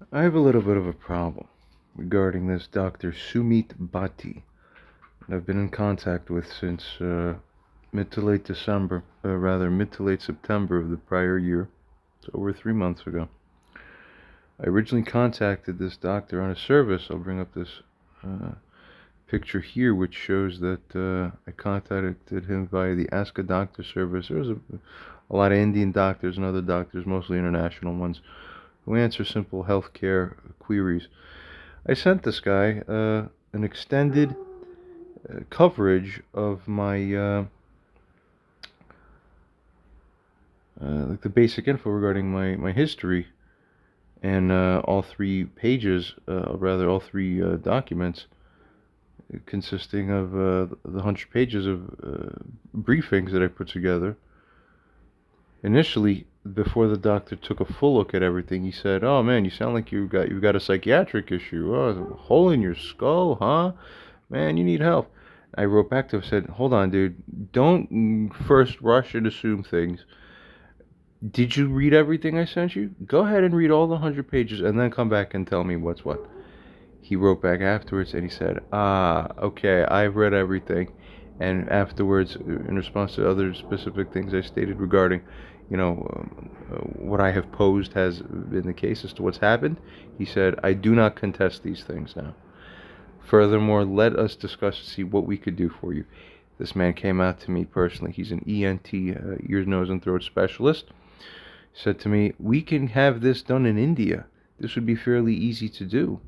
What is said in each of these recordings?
I have a little bit of a problem regarding this Dr. Sumit Bhatti that I've been in contact with since mid to late December, rather mid to late September of the prior year. It's over 3 months ago. I originally contacted this doctor on a service. I'll bring up this uh, picture here, which shows that I contacted him via the Ask a Doctor service. There's a lot of Indian doctors and other doctors, mostly international ones, who answer simple healthcare queries. I sent this guy an extended coverage of my like the basic info regarding my history and all 3 pages, rather all three documents consisting of the 100 pages of briefings that I put together. Initially, before the doctor took a full look at everything, he said, "Oh man, you sound like you've got a psychiatric issue. Oh, a hole in your skull, huh? Man, you need help." I wrote back to him, said, "Hold on, dude. Don't first rush and assume things. Did you read everything I sent you? Go ahead and read all the 100 pages and then come back and tell me what's what." He wrote back afterwards and he said, "Ah, okay, I've read everything." And afterwards, in response to other specific things I stated regarding, what I have posed has been the case as to what's happened, he said, "I do not contest these things now. Furthermore, let us discuss and see what we could do for you." This man came out to me personally. He's an ENT, ears, nose, and throat specialist. He said to me, "We can have this done in India. This would be fairly easy to do.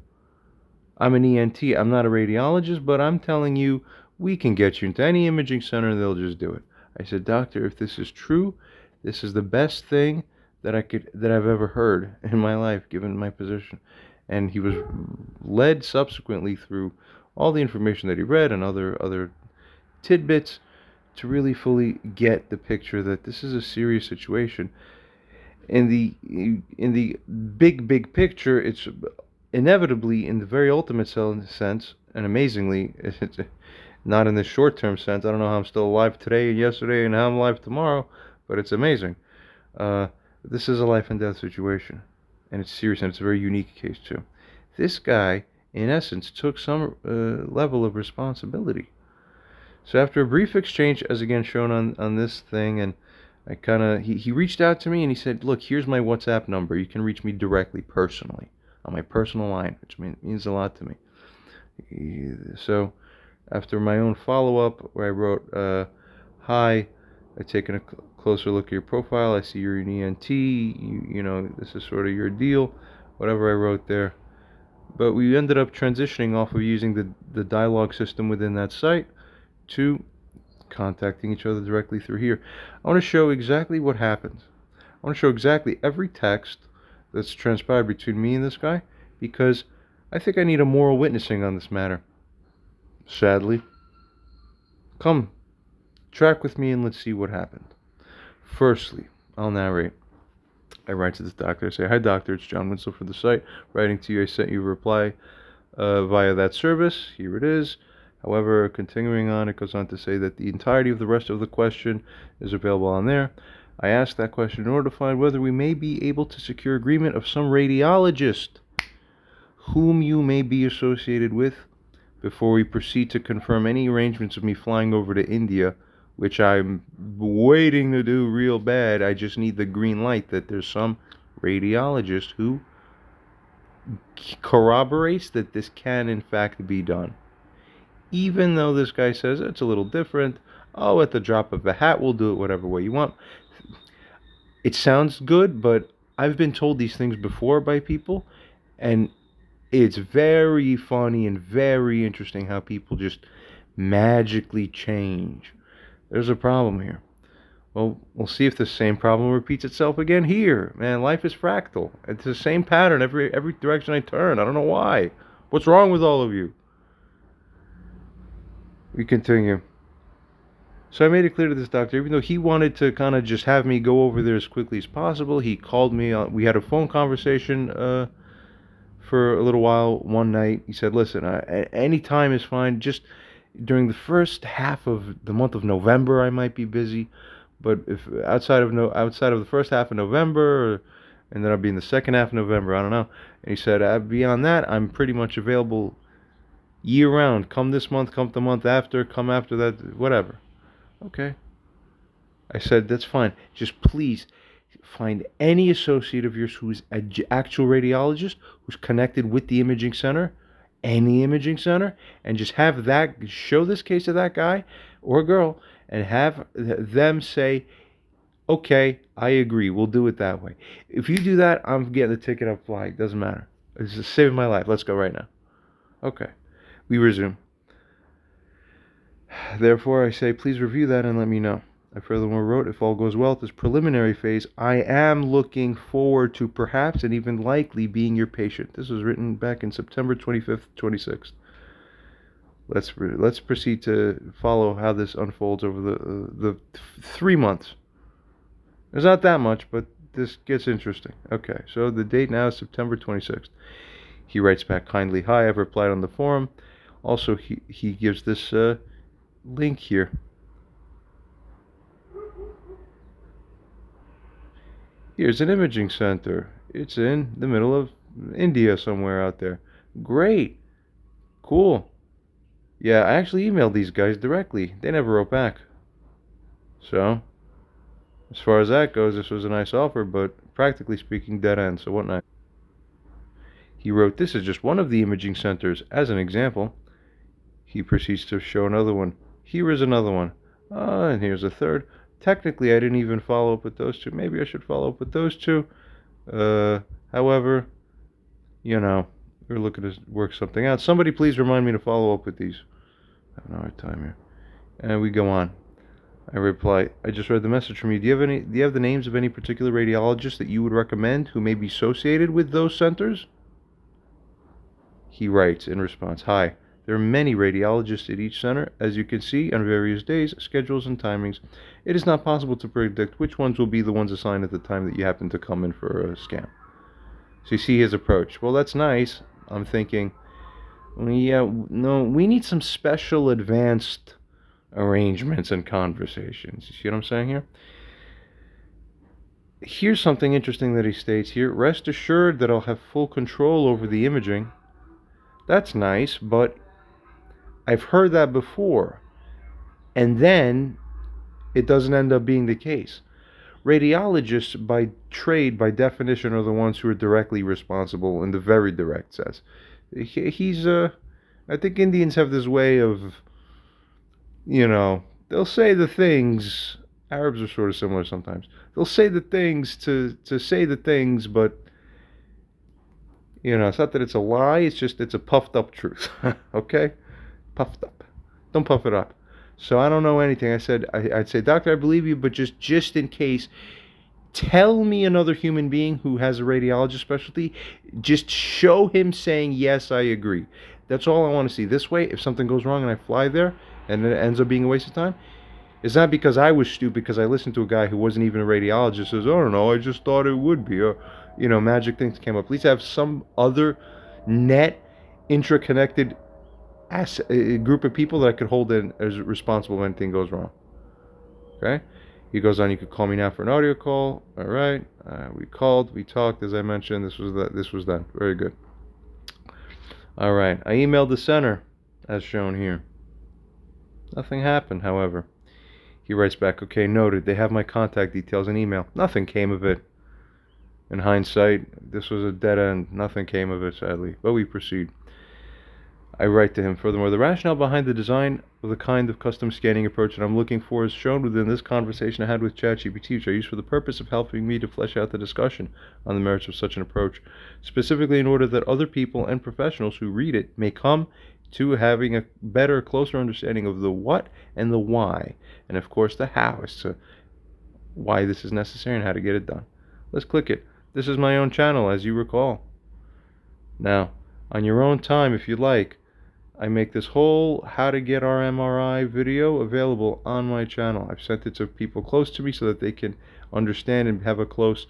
I'm an ENT. I'm not a radiologist, but I'm telling you, we can get you into any imaging center and they'll just do it." I said, "Doctor, if this is true, this is the best thing that I've ever heard in my life, given my position." And he was led subsequently through all the information that he read and other tidbits to really fully get the picture that this is a serious situation. In the big picture, it's inevitably, in the very ultimate sense, and amazingly, it's not in the short term sense. I don't know how I'm still alive today and yesterday and how I'm alive tomorrow, but it's amazing. Uh, this is a life and death situation, and it's serious, and it's a very unique case too. This guy, in essence, took some level of responsibility. So after a brief exchange, as again shown on this thing, and I kind of he reached out to me and he said, "Look, here's my WhatsApp number. You can reach me directly, personally, on my personal line," which means a lot to me. So after my own follow-up, where I wrote, "Hi, I've taken a closer look at your profile. I see you're an ENT. This is sort of your deal," whatever I wrote there. But we ended up transitioning off of using the dialogue system within that site to contacting each other directly through here. I want to show exactly what happens. I want to show exactly every text that's transpired between me and this guy, because I think I need a moral witnessing on this matter. Sadly, come, track with me and let's see what happened. Firstly, I'll narrate. I write to this doctor. I say, "Hi, doctor. It's John Winslow for the site. Writing to you, I sent you a reply via that service. Here it is. However, continuing on, it goes on to say that the entirety of the rest of the question is available on there. I asked that question in order to find whether we may be able to secure agreement of some radiologist whom you may be associated with before we proceed to confirm any arrangements of me flying over to India, which I'm waiting to do real bad. I just need the green light that there's some radiologist who corroborates that this can in fact be done. Even though this guy says it's a little different, oh, at the drop of a hat, we'll do it whatever way you want." It sounds good, but I've been told these things before by people, and it's very funny and very interesting how people just magically change. There's a problem here. Well, we'll see if the same problem repeats itself again here. Man, life is fractal. It's the same pattern every direction I turn. I don't know why. What's wrong with all of you? We continue. So I made it clear to this doctor, even though he wanted to kind of just have me go over there as quickly as possible, he called me. We had a phone conversation for a little while one night. He said, "Listen, any time is fine. Just during the first half of the month of November, I might be busy, but if outside of the first half of November, and then I'll be in the second half of November. I don't know. And he said, beyond that, I'm pretty much available year round. Come this month, come the month after, come after that, whatever. Okay. I said, that's fine. Just please find any associate of yours who's an actual radiologist who's connected with the imaging center, any imaging center, and just have that, show this case to that guy or girl, and have them say, okay, I agree, we'll do it that way. If you do that, I'm getting the ticket up flight. Doesn't matter. This is saving my life. Let's go right now. Okay. We resume. Therefore, I say, please review that and let me know. I furthermore wrote, if all goes well at this preliminary phase, I am looking forward to perhaps and even likely being your patient. This was written back in September 25th, 26th. Let's proceed to follow how this unfolds over the 3 months. There's not that much, but this gets interesting. Okay, so the date now is September 26th. He writes back kindly, hi, I've replied on the forum. Also, he gives this link here. Here's an imaging center. It's in the middle of India somewhere out there. Great. Cool. Yeah, I actually emailed these guys directly. They never wrote back. So, as far as that goes, this was a nice offer, but practically speaking, dead end. So what next? He wrote, this is just one of the imaging centers. As an example, he proceeds to show another one. Here is another one. And here's a third. Technically, I didn't even follow up with those two. Maybe I should follow up with those two. However, we're looking to work something out. Somebody please remind me to follow up with these. I have no hard time here. And we go on. I reply, I just read the message from you. Do you have the names of any particular radiologists that you would recommend who may be associated with those centers? He writes in response, hi. There are many radiologists at each center. As you can see, on various days, schedules, and timings, it is not possible to predict which ones will be the ones assigned at the time that you happen to come in for a scan. So you see his approach. Well, that's nice. I'm thinking, yeah, no, we need some special advanced arrangements and conversations. You see what I'm saying here? Here's something interesting that he states here. Rest assured that I'll have full control over the imaging. That's nice, but I've heard that before, and then it doesn't end up being the case. Radiologists, by trade, by definition, are the ones who are directly responsible in the very direct sense. I think Indians have this way of, they'll say the things. Arabs are sort of similar sometimes. They'll say the things to say the things, but it's not that it's a lie. It's a puffed up truth. Okay. Puffed up. Don't puff it up. So I don't know anything. I'd say, doctor, I believe you, but just in case, tell me another human being who has a radiologist specialty. Just show him saying, yes, I agree. That's all I want to see. This way, if something goes wrong and I fly there and it ends up being a waste of time, it's not because I was stupid, because I listened to a guy who wasn't even a radiologist, says, I don't know, I just thought it would be. Or, magic things came up. At least have some other net, intra-connected a group of people that I could hold in as responsible when anything goes wrong. Okay? He goes on, you could call me now for an audio call. All right. We called, we talked, as I mentioned. This was done. Very good. All right. I emailed the center, as shown here. Nothing happened, however. He writes back, okay, noted. They have my contact details in email. Nothing came of it. In hindsight, this was a dead end. Nothing came of it, sadly. But we proceed. I write to him, furthermore, the rationale behind the design of the kind of custom scanning approach that I'm looking for is shown within this conversation I had with ChatGPT, which I use for the purpose of helping me to flesh out the discussion on the merits of such an approach, specifically in order that other people and professionals who read it may come to having a better, closer understanding of the what and the why, and of course the how as to why this is necessary and how to get it done. Let's click it. This is my own channel, as you recall. Now, on your own time, if you like, I make this whole how to get our MRI video available on my channel. I've sent it to people close to me so that they can understand and have a close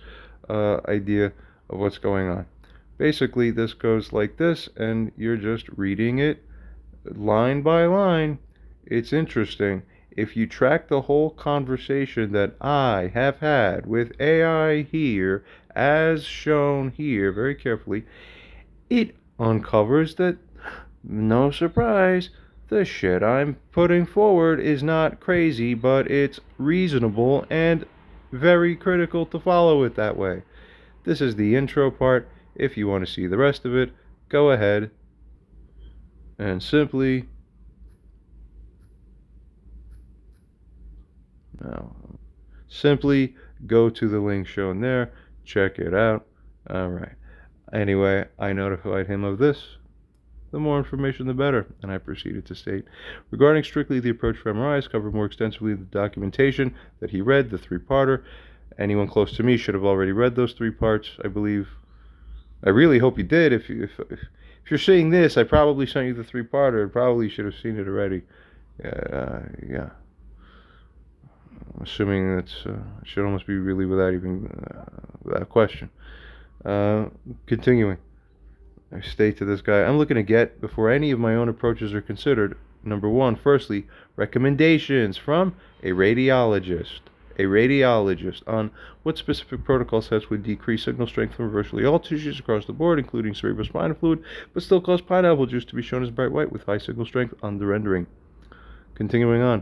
idea of what's going on. Basically, this goes like this, and you're just reading it line by line. It's interesting. if you track the whole conversation that I have had with AI here, as shown here very carefully, it uncovers that, no surprise, the shit I'm putting forward is not crazy, but it's reasonable and very critical to follow it that way. This is the intro part. If you want to see the rest of it, go ahead and simply now simply go to the link shown there, check it out. Alright. Anyway, I notified him of this. The more information, the better. And I proceeded to state, regarding strictly the approach for MRIs, covered more extensively the documentation that he read, the three-parter. Anyone close to me should have already read those three parts, I believe. I really hope you did. If you're seeing this, I probably sent you the three-parter. Probably should have seen it already. Yeah. I'm assuming that's it should almost be really without even without question. Continuing. I state to this guy, I'm looking to get, before any of my own approaches are considered, number one, firstly, recommendations from a radiologist. A radiologist on what specific protocol sets would decrease signal strength from virtually all tissues across the board, including cerebrospinal fluid, but still cause pineapple juice to be shown as bright white with high signal strength on the rendering. Continuing on.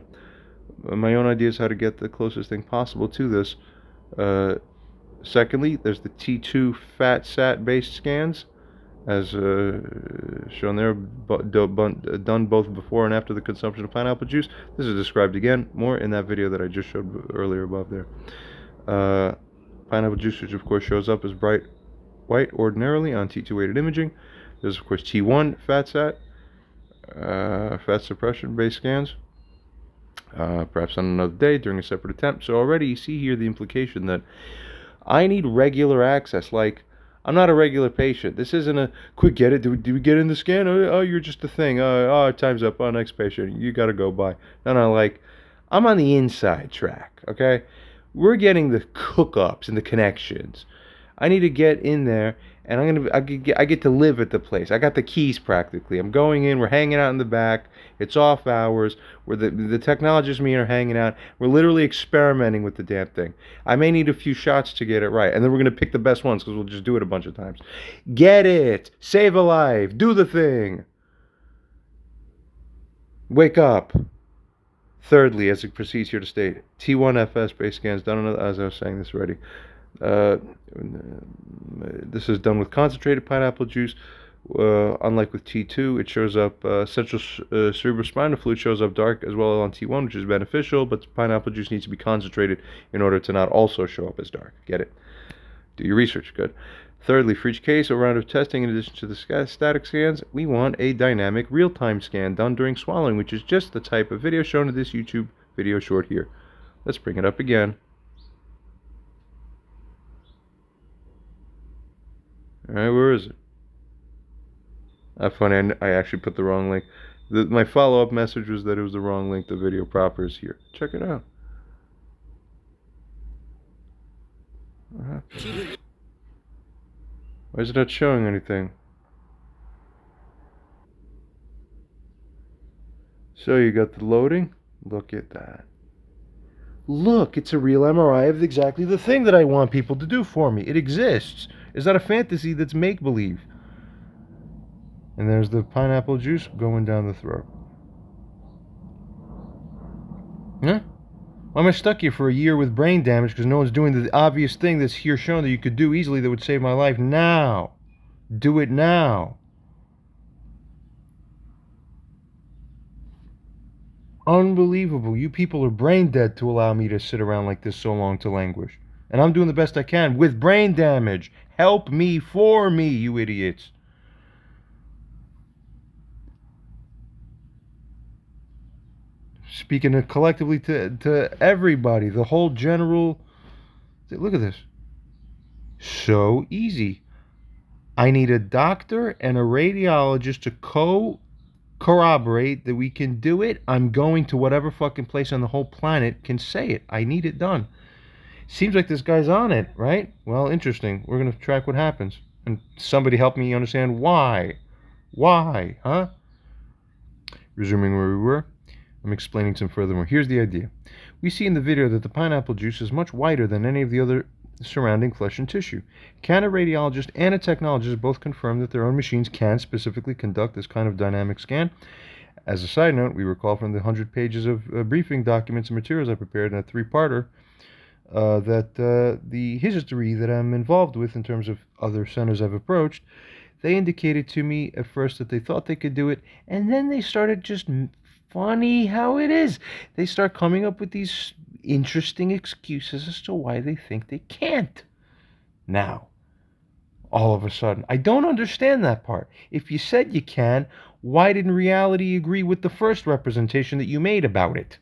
My own ideas how to get the closest thing possible to this. Secondly, there's the T2 fat-sat based scans, as shown there, done both before and after the consumption of pineapple juice. This is described again more in that video that I just showed earlier above there. Pineapple juice, which of course shows up as bright white ordinarily on T2 weighted imaging. There's of course T1 fat-sat, fat suppression based scans. Perhaps on another day during a separate attempt. So already you see here the implication that I need regular access. Like, I'm not a regular patient. This isn't a quick get it. Did we get in the scan? Oh, you're just a thing. Time's up. Oh, next patient. You gotta go by. No, like, I'm on the inside track, okay? We're getting the hookups and the connections. I need to get in there, and I get to live at the place. I got the keys practically. I'm going in. We're hanging out in the back. It's off hours. Where the technologists and me are hanging out. We're literally experimenting with the damn thing. I may need a few shots to get it right, and then we're gonna pick the best ones because we'll just do it a bunch of times. Get it. Save a life. Do the thing. Wake up. Thirdly, as it proceeds here to state, T1FS base scans done, as I was saying this already. This is done with concentrated pineapple juice. Unlike with T2, it shows up, central cerebrospinal fluid shows up dark as well on T1, which is beneficial, but pineapple juice needs to be concentrated in order to not also show up as dark. Get it? Do your research. Good. Thirdly, for each case or round of testing, in addition to the static scans, we want a dynamic real-time scan done during swallowing, which is just the type of video shown in this YouTube video short here. Let's bring it up again. Alright, where is it? Funny, I actually put the wrong link. My follow-up message was that it was the wrong link. The video proper is here. Check it out. Why is it not showing anything? So you got the loading? Look at that. Look, it's a real MRI of exactly the thing that I want people to do for me. It exists. It's not a fantasy that's make-believe. And there's the pineapple juice going down the throat. Huh? Why am I stuck here for a year with brain damage because no one's doing the obvious thing that's here shown that you could do easily that would save my life now? Do it now. Unbelievable. You people are brain dead to allow me to sit around like this so long to languish. And I'm doing the best I can with brain damage. Help me for me, you idiots. Speaking collectively to everybody, the whole general. Look at this. So easy. I need a doctor and a radiologist to corroborate that we can do it. I'm going to whatever fucking place on the whole planet can say it. I need it done. Seems like this guy's on it, right? Well, interesting. We're going to track what happens. And somebody help me understand why. Why, huh? Resuming where we were. I'm explaining some furthermore. Here's the idea. We see in the video that the pineapple juice is much whiter than any of the other surrounding flesh and tissue. Can a radiologist and a technologist both confirm that their own machines can specifically conduct this kind of dynamic scan? As a side note, we recall from the 100 pages of briefing documents and materials I prepared in a three-parter that the history that I'm involved with in terms of other centers I've approached, they indicated to me at first that they thought they could do it, and then they started just funny how it is. They start coming up with these interesting excuses as to why they think they can't. Now, all of a sudden, I don't understand that part. If you said you can, why didn't reality agree with the first representation that you made about it?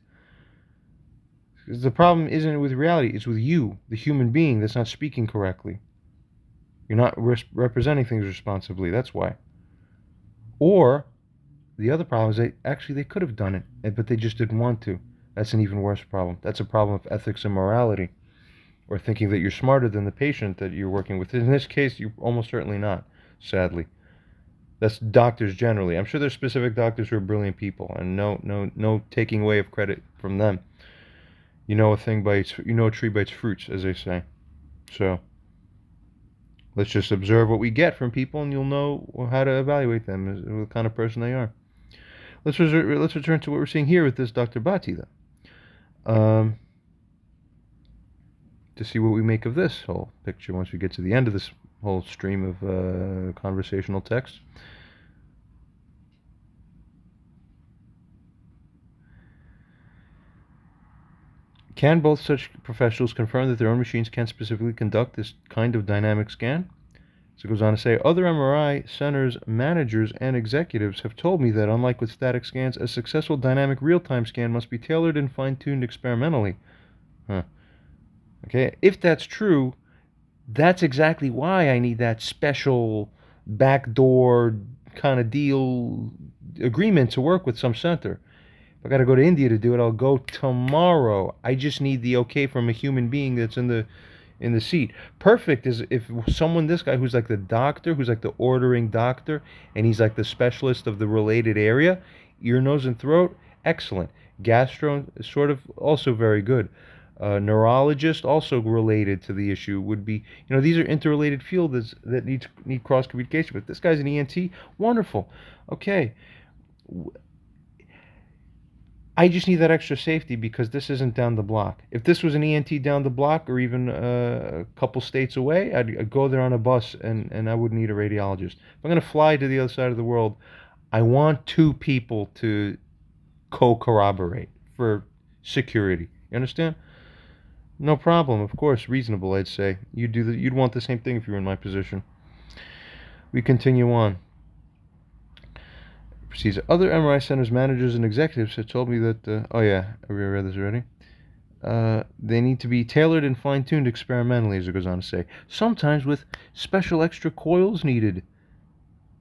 Because the problem isn't with reality, it's with you, the human being, that's not speaking correctly. You're not representing things responsibly, that's why. Or, the other problem is they could have done it, but they just didn't want to. That's an even worse problem. That's a problem of ethics and morality. Or thinking that you're smarter than the patient that you're working with. In this case, you're almost certainly not, sadly. That's doctors generally. I'm sure there's specific doctors who are brilliant people, and no taking away of credit from them. You know a tree by its fruits, as they say. So, let's just observe what we get from people, and you'll know how to evaluate them, as what kind of person they are. Let's return to what we're seeing here with this Dr. BHATTI, though. To see what we make of this whole picture once we get to the end of this whole stream of conversational text. Can both such professionals confirm that their own machines can specifically conduct this kind of dynamic scan? So it goes on to say, other MRI centers, managers, and executives have told me that, unlike with static scans, a successful dynamic real-time scan must be tailored and fine-tuned experimentally. Okay, if that's true, that's exactly why I need that special backdoor kind of deal agreement to work with some center. If I got to go to India to do it, I'll go tomorrow. I just need the okay from a human being that's in the seat. Perfect is if this guy who's like the doctor, who's like the ordering doctor, and he's like the specialist of the related area, ear, nose, and throat, excellent. Gastro, sort of, also very good. Neurologist, also related to the issue, would be, these are interrelated fields that need cross communication. But this guy's an ENT, wonderful. Okay, I just need that extra safety because this isn't down the block. If this was an ENT down the block or even a couple states away, I'd go there on a bus and I wouldn't need a radiologist. If I'm going to fly to the other side of the world, I want two people to co-corroborate for security. You understand? No problem, of course, reasonable, I'd say. You'd want the same thing if you were in my position. We continue on. Proceeds. Other MRI centers, managers, and executives have told me that, oh yeah, I read this already. They need to be tailored and fine-tuned experimentally, as it goes on to say. Sometimes with special extra coils needed.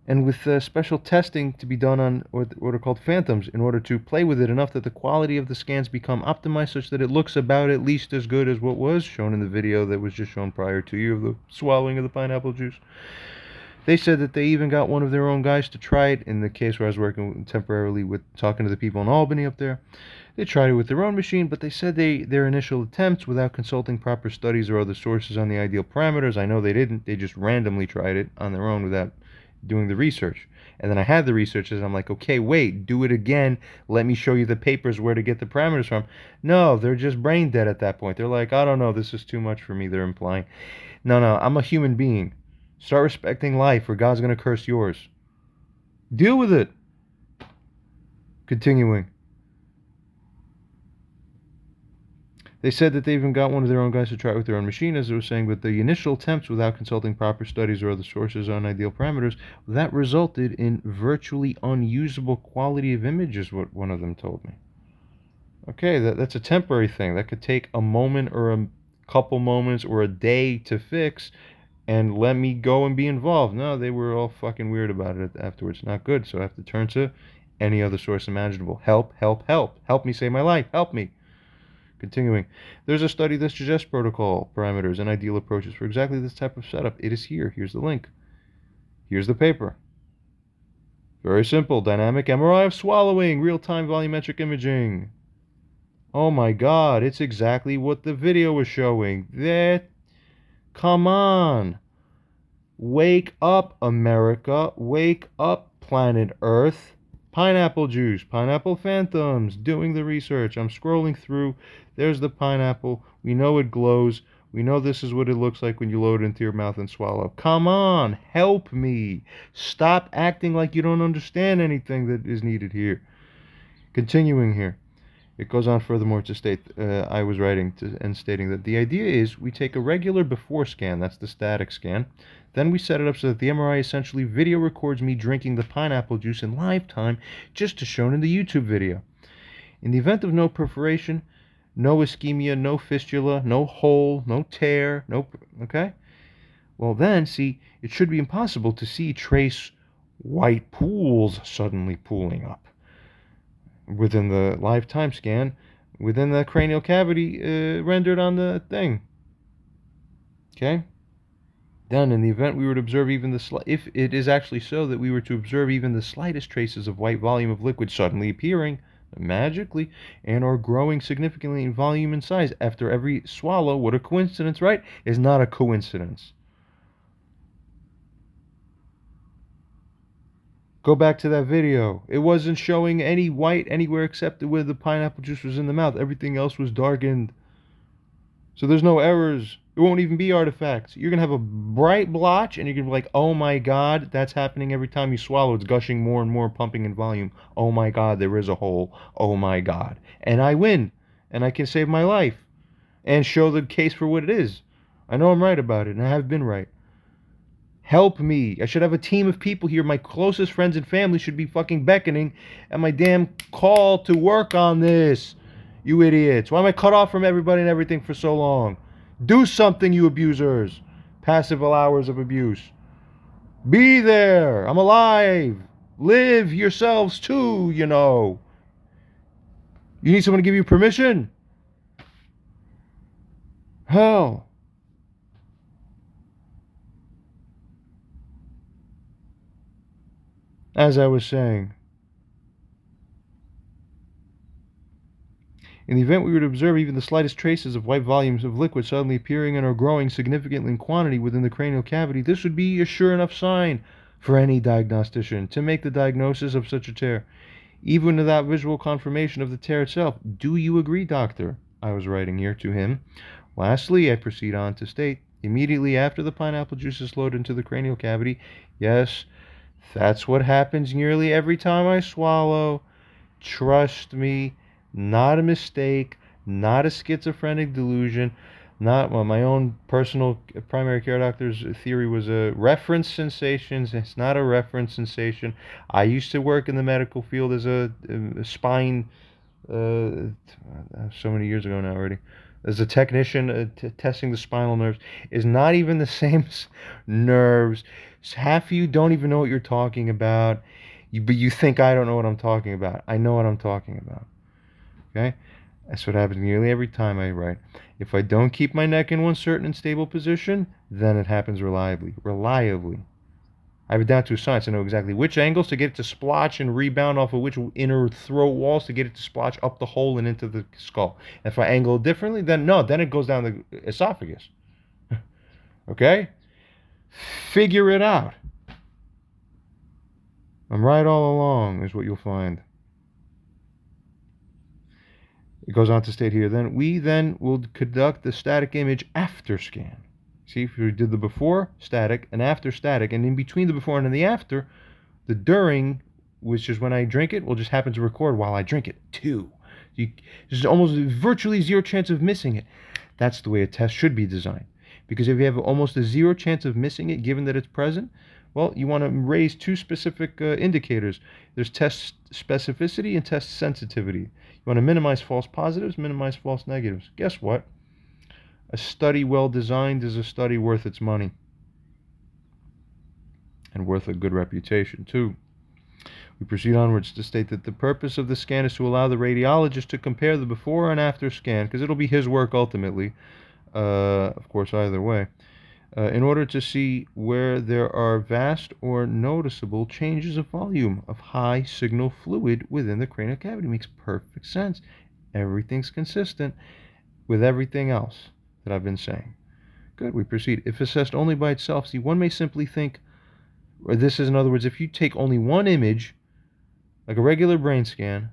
And with special testing to be done on what are called phantoms in order to play with it enough that the quality of the scans become optimized such that it looks about at least as good as what was shown in the video that was just shown prior to you of the swallowing of the pineapple juice. They said that they even got one of their own guys to try it in the case where I was working temporarily with talking to the people in Albany up there. They tried it with their own machine, but they said their initial attempts, without consulting proper studies or other sources on the ideal parameters, I know they didn't, they just randomly tried it on their own without doing the research. And then I had the researchers, I'm like, okay, wait, do it again. Let me show you the papers where to get the parameters from. No, they're just brain dead at that point. They're like, I don't know, this is too much for me, they're implying. No, I'm a human being. Start respecting life or God's going to curse yours. Deal with it. Continuing. They said that they even got one of their own guys to try it with their own machine, as I was saying, but the initial attempts, without consulting proper studies or other sources on ideal parameters, that resulted in virtually unusable quality of image, is what one of them told me. Okay, that's a temporary thing. That could take a moment or a couple moments or a day to fix, and let me go and be involved. No, they were all fucking weird about it afterwards. Not good, so I have to turn to any other source imaginable. Help. Help me save my life. Help me. Continuing, there's a study that suggests protocol parameters and ideal approaches for exactly this type of setup. It is here. Here's the link. Here's the paper. Very simple. Dynamic MRI of swallowing. Real-time volumetric imaging. Oh my God, it's exactly what the video was showing. That, come on. Wake up, America. Wake up, planet Earth. Pineapple juice, pineapple phantoms, doing the research. I'm scrolling through. There's the pineapple. We know it glows. We know this is what it looks like when you load it into your mouth and swallow. Come on, help me. Stop acting like you don't understand anything that is needed here. Continuing here. It goes on furthermore to state, I was writing and stating that the idea is we take a regular before scan, that's the static scan, then we set it up so that the MRI essentially video records me drinking the pineapple juice in live time, just as shown in the YouTube video. In the event of no perforation, no ischemia, no fistula, no hole, no tear, no, okay? Well then, see, it should be impossible to see trace white pools suddenly pooling up within the live time scan, within the cranial cavity rendered on the thing. Okay? Then, in the event we were to observe even the if it is actually so that we were to observe even the slightest traces of white volume of liquid suddenly appearing magically and or growing significantly in volume and size after every swallow, what a coincidence, right? Is not a coincidence. Go back to that video. It wasn't showing any white anywhere except where the pineapple juice was in the mouth. Everything else was darkened. So there's no errors. It won't even be artifacts. You're going to have a bright blotch, and you're going to be like, oh my God, that's happening every time you swallow. It's gushing more and more, pumping in volume. Oh my God, there is a hole. Oh my God. And I win. And I can save my life. And show the case for what it is. I know I'm right about it, and I have been right. Help me. I should have a team of people here. My closest friends and family should be fucking beckoning at my damn call to work on this. You idiots. Why am I cut off from everybody and everything for so long? Do something, you abusers. Passive hours of abuse. Be there. I'm alive. Live yourselves too, you know. You need someone to give you permission? Hell. As I was saying, in the event we were to observe even the slightest traces of white volumes of liquid suddenly appearing and or growing significantly in quantity within the cranial cavity, this would be a sure enough sign for any diagnostician to make the diagnosis of such a tear, even without visual confirmation of the tear itself. Do you agree, doctor? I was writing here to him. Lastly, I proceed on to state, immediately after the pineapple juice is loaded into the cranial cavity, yes, that's what happens nearly every time I swallow. Trust me, not a mistake, not a schizophrenic delusion, not well, my own personal primary care doctor's theory was a reference sensations. It's not a reference sensation. I used to work in the medical field as a spine, so many years ago now already, as a technician testing the spinal nerves. Is not even the same nerves. Half of you don't even know what you're talking about, but you think I don't know what I'm talking about. I know what I'm talking about. Okay? That's what happens nearly every time I write. If I don't keep my neck in one certain and stable position, then it happens reliably. Reliably. I have it down to a science. I know exactly which angles to get it to splotch and rebound off of which inner throat walls to get it to splotch up the hole and into the skull. If I angle it differently, then no, then it goes down the esophagus. Okay? Figure it out. I'm right all along, is what you'll find. It goes on to state here, then we will conduct the static image after scan. See, if we did the before static and after static, and in between the before and the after, the during, which is when I drink it, will just happen to record while I drink it too. There's almost virtually zero chance of missing it. That's the way a test should be designed. Because if you have almost a zero chance of missing it, given that it's present, well, you want to raise two specific indicators. There's test specificity and test sensitivity. You want to minimize false positives, minimize false negatives. Guess what? A study well designed is a study worth its money. And worth a good reputation, too. We proceed onwards to state that the purpose of the scan is to allow the radiologist to compare the before and after scan, because it'll be his work ultimately, of course, either way. in order to see where there are vast or noticeable changes of volume of high signal fluid within the cranial cavity. Makes perfect sense. Everything's consistent with everything else that I've been saying. Good, we proceed. If assessed only by itself, see, one may simply think, or this is, in other words, if you take only one image, like a regular brain scan,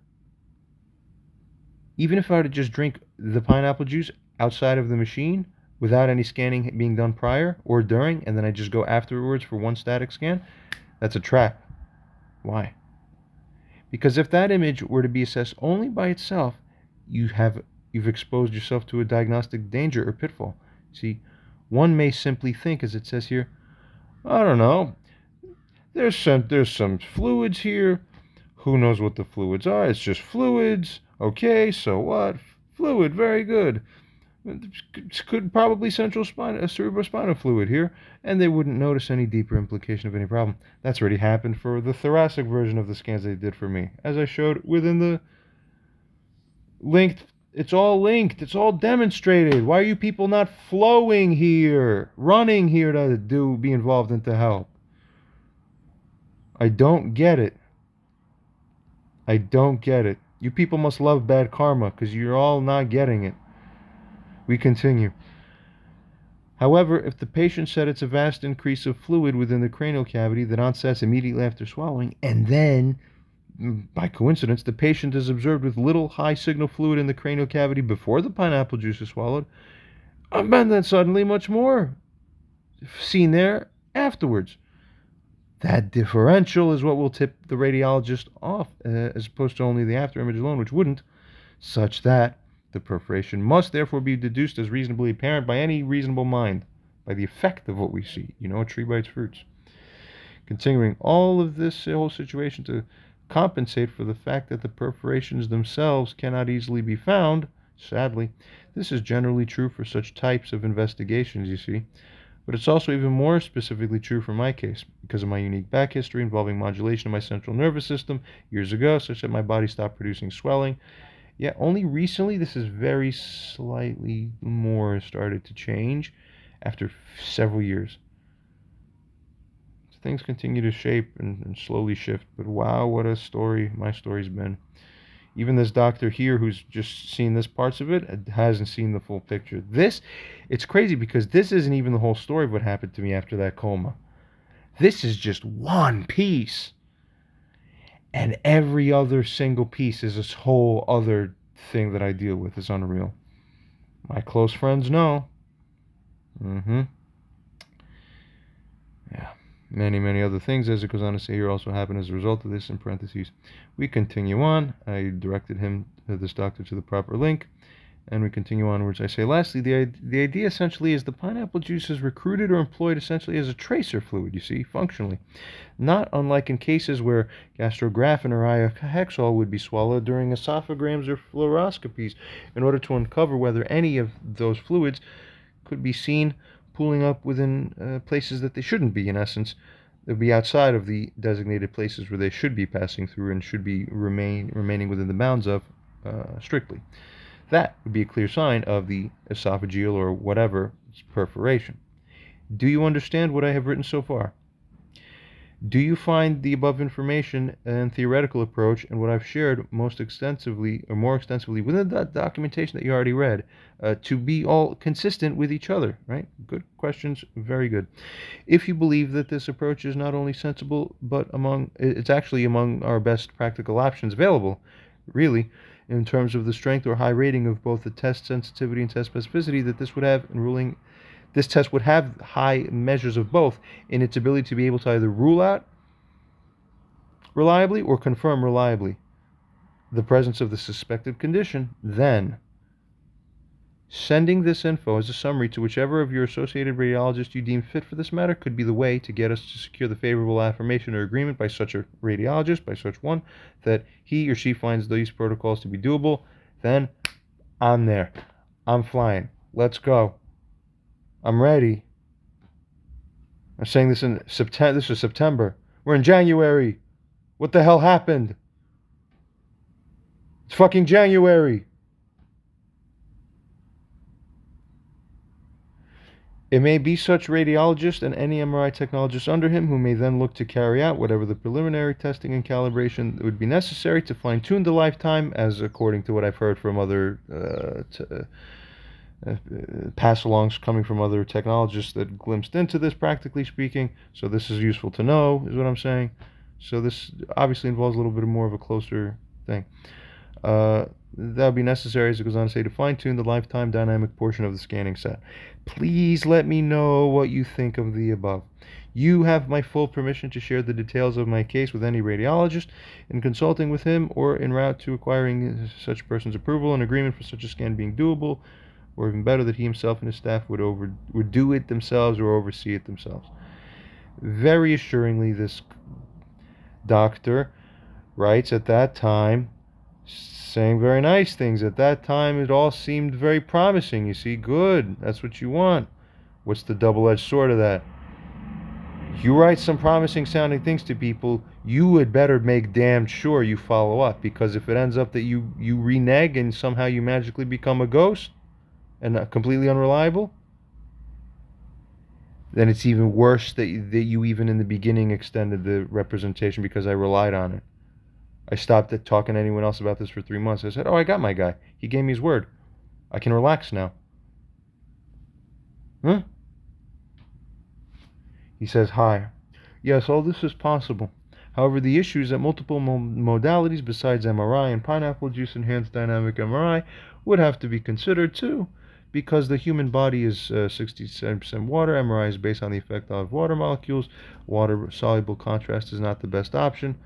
even if I were to just drink the pineapple juice outside of the machine without any scanning being done prior or during, and then I just go afterwards for one static scan, that's a trap. Why? Because if that image were to be assessed only by itself, you've exposed yourself to a diagnostic danger or pitfall. See, one may simply think, as it says here, I don't know, there's some fluids here. Who knows what the fluids are? It's just fluids. Okay, so what? Fluid, very good. Could probably cerebrospinal fluid here, and they wouldn't notice any deeper implication of any problem. That's already happened for the thoracic version of the scans they did for me, as I showed within the linked. It's all linked. It's all demonstrated. Why are you people not flowing here, running here to be involved and to help? I don't get it. I don't get it. You people must love bad karma because you're all not getting it. We continue. However, if the patient said it's a vast increase of fluid within the cranial cavity that onsets immediately after swallowing, and then, by coincidence, the patient is observed with little high signal fluid in the cranial cavity before the pineapple juice is swallowed, and then suddenly much more seen there afterwards. That differential is what will tip the radiologist off, as opposed to only the after image alone, which wouldn't, such that the perforation must therefore be deduced as reasonably apparent by any reasonable mind, by the effect of what we see. You know, a tree by its fruits. Continuing, all of this whole situation to compensate for the fact that the perforations themselves cannot easily be found, sadly. This is generally true for such types of investigations, you see. But it's also even more specifically true for my case, because of my unique back history involving modulation of my central nervous system years ago, such that my body stopped producing swelling. Yeah, only recently this is very slightly more started to change after several years. Things continue to shape and slowly shift, but wow, what a story my story's been. Even this doctor here who's just seen this parts of it hasn't seen the full picture. It's crazy because this isn't even the whole story of what happened to me after that coma. This is just one piece. And every other single piece is this whole other thing that I deal with. It's unreal. My close friends know. Yeah. Many, many other things, as it goes on to say here, also happened as a result of this, in parentheses. We continue on. I directed this doctor, to the proper link, and we continue onwards. I say, lastly, the idea essentially is the pineapple juice is recruited or employed essentially as a tracer fluid, you see, functionally. Not unlike in cases where gastrographin or iohexol would be swallowed during esophagograms or fluoroscopies in order to uncover whether any of those fluids could be seen pooling up within places that they shouldn't be, in essence. They'll be outside of the designated places where they should be passing through and should be remaining within the bounds of strictly. That would be a clear sign of the esophageal or whatever perforation. Do you understand what I have written so far? Do you find the above information and theoretical approach and what I've shared most extensively or more extensively within the documentation that you already read to be all consistent with each other, right? Good questions, very good. If you believe that this approach is not only sensible, but it's actually among our best practical options available, really, in terms of the strength or high rating of both the test sensitivity and test specificity that this would have in ruling. This test would have high measures of both in its ability to be able to either rule out reliably or confirm reliably the presence of the suspected condition. Then, sending this info as a summary to whichever of your associated radiologists you deem fit for this matter could be the way to get us to secure the favorable affirmation or agreement by such a radiologist, by such one, that he or she finds these protocols to be doable. Then, I'm there. I'm flying. Let's go. I'm ready. I'm saying this in September. This is September. We're in January. What the hell happened? It's fucking January. It may be such radiologist and any MRI technologist under him who may then look to carry out whatever the preliminary testing and calibration would be necessary to fine-tune the lifetime, as according to what I've heard from other pass-alongs coming from other technologists that glimpsed into this, practically speaking. So this is useful to know, is what I'm saying. So this obviously involves a little bit more of a closer thing. That would be necessary, as it goes on to say, to fine-tune the lifetime dynamic portion of the scanning set. Please let me know what you think of the above. You have my full permission to share the details of my case with any radiologist in consulting with him or en route to acquiring such person's approval and agreement for such a scan being doable, or even better, that he himself and his staff would do it themselves or oversee it themselves. Very assuringly, this doctor writes at that time, saying very nice things. At that time, it all seemed very promising. You see, good. That's what you want. What's the double-edged sword of that? You write some promising sounding things to people, you had better make damn sure you follow up, because if it ends up that you renege and somehow you magically become a ghost and completely unreliable, then it's even worse that you even in the beginning extended the representation because I relied on it. I stopped at talking to anyone else about this for 3 months. I said, oh, I got my guy. He gave me his word. I can relax now. Huh? He says, hi. Yes, all this is possible. However, the issue is that multiple modalities besides MRI and pineapple juice enhanced dynamic MRI would have to be considered too, because the human body is 67% water. MRI is based on the effect of water molecules. Water-soluble contrast is not the best option.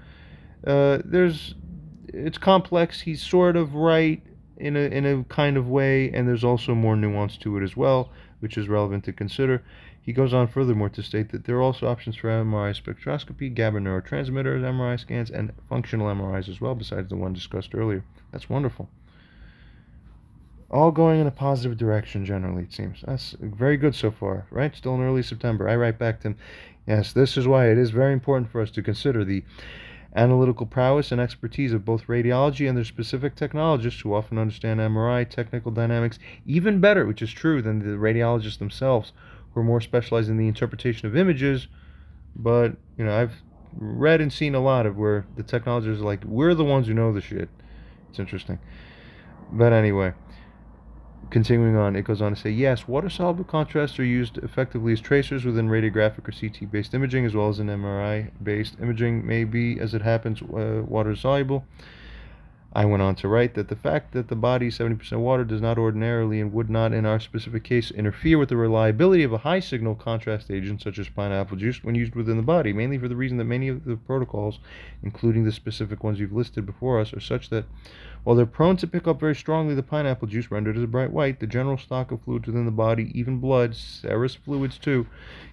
It's complex. He's sort of right in a kind of way, and there's also more nuance to it as well, which is relevant to consider. He goes on furthermore to state that there are also options for MRI spectroscopy, GABA neurotransmitters, MRI scans, and functional MRIs as well, besides the one discussed earlier. That's wonderful. All going in a positive direction, generally, it seems. That's very good so far, right? Still in early September. I write back to him, yes, this is why it is very important for us to consider the analytical prowess and expertise of both radiology and their specific technologists who often understand MRI, technical dynamics, even better, which is true, than the radiologists themselves, who are more specialized in the interpretation of images. But, I've read and seen a lot of where the technologists are like, we're the ones who know the shit. It's interesting. But anyway, continuing on, it goes on to say, yes, water-soluble contrasts are used effectively as tracers within radiographic or CT-based imaging, as well as in MRI-based imaging may be, as it happens, water-soluble. I went on to write that the fact that the body is 70% water does not ordinarily, and would not in our specific case, interfere with the reliability of a high-signal contrast agent such as pineapple juice when used within the body, mainly for the reason that many of the protocols, including the specific ones you've listed before us, are such that while they're prone to pick up very strongly the pineapple juice rendered as a bright white, the general stock of fluids within the body, even blood, serous fluids too,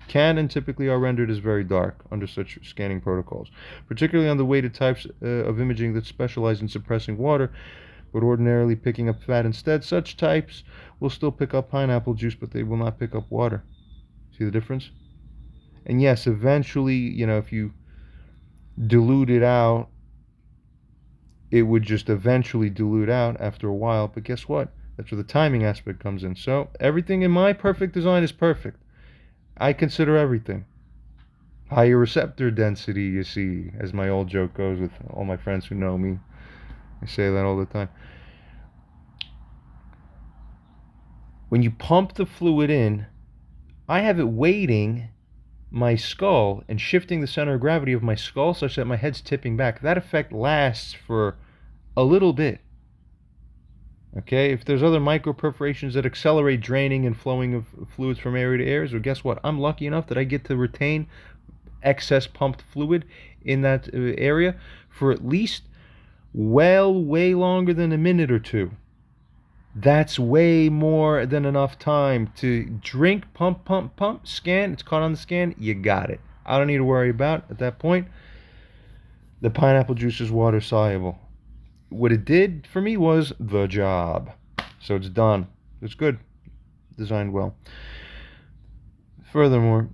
can and typically are rendered as very dark under such scanning protocols, particularly on the weighted types of imaging that specialize in suppressing water, but ordinarily picking up fat instead. Such types will still pick up pineapple juice, but they will not pick up water. See the difference? And yes, eventually, if you dilute it out, it would just eventually dilute out after a while. But guess what? That's where the timing aspect comes in. So everything in my perfect design is perfect. I consider everything. Higher receptor density, you see, as my old joke goes with all my friends who know me. I say that all the time. When you pump the fluid in, I have it weighting my skull and shifting the center of gravity of my skull such that my head's tipping back. That effect lasts for a little bit. Okay, if there's other microperforations that accelerate draining and flowing of fluids from area to area, well, guess what? I'm lucky enough that I get to retain excess pumped fluid in that area for at least way longer than a minute or two. That's way more than enough time to drink, pump, scan. It's caught on the scan. You got it. I don't need to worry about at that point. The pineapple juice is water soluble. What it did for me was the job. So it's done. It's good. Designed well. Furthermore,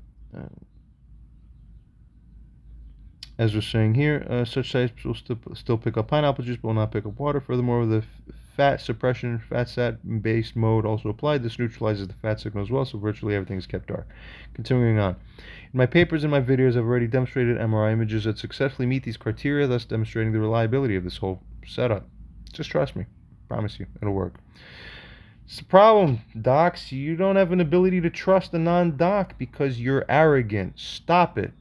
as we're saying here, such types will still pick up pineapple juice but will not pick up water. Furthermore, the fat suppression, fat sat-based mode also applied. This neutralizes the fat signal as well, so virtually everything is kept dark. Continuing on. In my papers and my videos, I've already demonstrated MRI images that successfully meet these criteria, thus demonstrating the reliability of this whole setup. Just trust me. Promise you, it'll work. It's the problem, docs. You don't have an ability to trust a non-doc because you're arrogant. Stop it.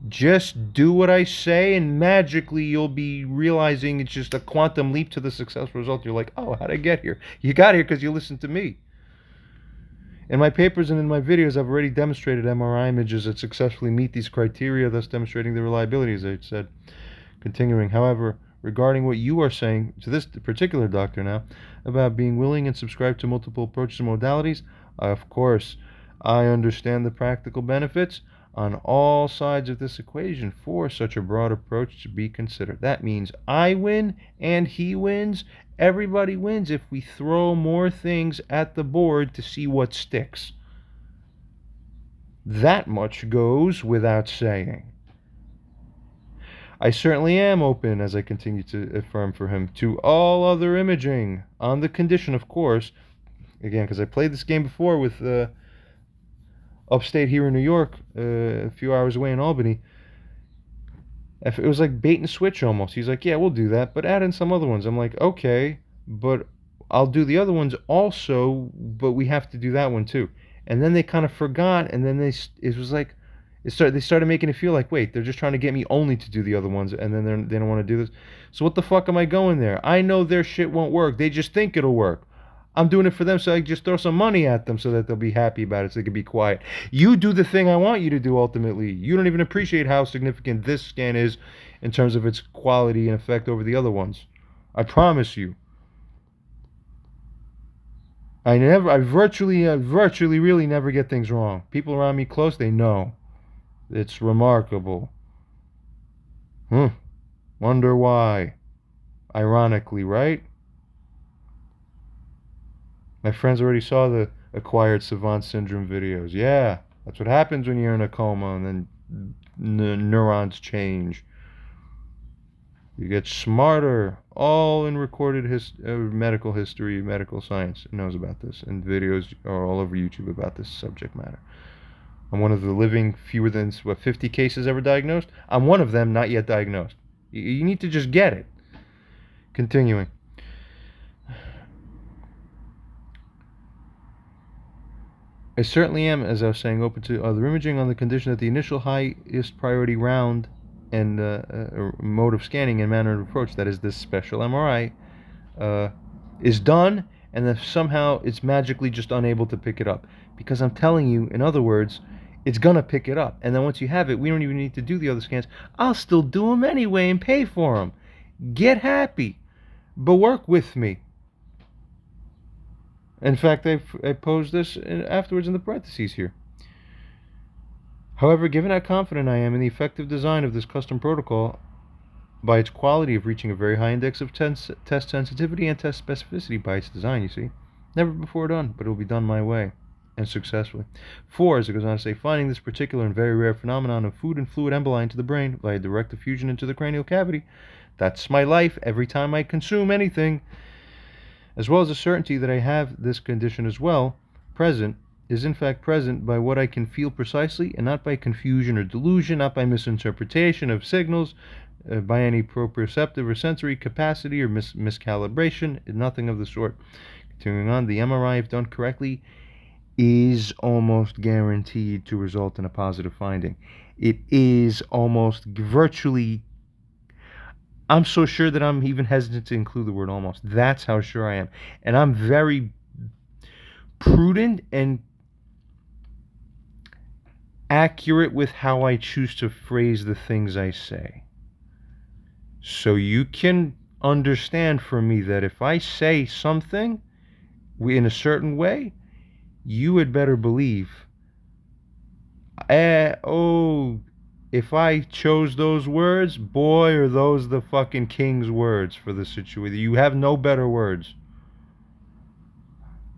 Just do what I say, and magically you'll be realizing it's just a quantum leap to the successful result. You're like, oh, how'd I get here? You got here because you listened to me. In my papers and in my videos, I've already demonstrated MRI images that successfully meet these criteria, thus demonstrating the reliability, as I said. Continuing, however, regarding what you are saying to this particular doctor now about being willing and subscribed to multiple approaches and modalities, of course, I understand the practical benefits on all sides of this equation for such a broad approach to be considered. That means I win and he wins. Everybody wins if we throw more things at the board to see what sticks. That much goes without saying. I certainly am open, as I continue to affirm for him, to all other imaging, on the condition, of course, again, because I played this game before with upstate here in New York, a few hours away in Albany. It was like bait and switch almost. He's like, yeah, we'll do that, but add in some other ones. I'm like, okay, but I'll do the other ones also, but we have to do that one too. And then they kind of forgot, and then it was like, they started making it feel like, wait, they're just trying to get me only to do the other ones, and then they don't want to do this. So what the fuck am I going there? I know their shit won't work. They just think it'll work. I'm doing it for them, so I just throw some money at them so that they'll be happy about it, so they can be quiet. You do the thing I want you to do ultimately. You don't even appreciate how significant this scan is in terms of its quality and effect over the other ones. I promise you. I virtually really never get things wrong. People around me close, they know. It's remarkable. Wonder why. Ironically, right? My friends already saw the acquired savant syndrome videos. Yeah, that's what happens when you're in a coma and then neurons change. You get smarter. All in recorded medical history, medical science knows about this, and videos are all over YouTube about this subject matter. I'm one of the living fewer than 50 cases ever diagnosed. I'm one of them not yet diagnosed. You need to just get it. Continuing. I certainly am, as I was saying, open to other imaging on the condition that the initial highest priority round and mode of scanning and manner of approach, that is this special MRI, is done, and then somehow it's magically just unable to pick it up. Because I'm telling you, in other words, it's going to pick it up. And then once you have it, we don't even need to do the other scans. I'll still do them anyway and pay for them. Get happy. But work with me. In fact, I posed this afterwards in the parentheses here. However, given how confident I am in the effective design of this custom protocol, by its quality of reaching a very high index of test sensitivity and test specificity by its design, you see, never before done, but it will be done my way. And successfully. 4, as it goes on to say, finding this particular and very rare phenomenon of food and fluid emboli into the brain via direct diffusion into the cranial cavity. That's my life every time I consume anything. As well as the certainty that I have this condition as well, present, is in fact present by what I can feel precisely, and not by confusion or delusion, not by misinterpretation of signals, by any proprioceptive or sensory capacity or miscalibration, nothing of the sort. Continuing on, the MRI, if done correctly, is almost guaranteed to result in a positive finding. It is almost virtually. I'm so sure that I'm even hesitant to include the word almost. That's how sure I am. And I'm very prudent and accurate with how I choose to phrase the things I say. So you can understand from me that if I say something in a certain way, you had better believe, if I chose those words, boy, are those the fucking king's words for the situation. You have no better words.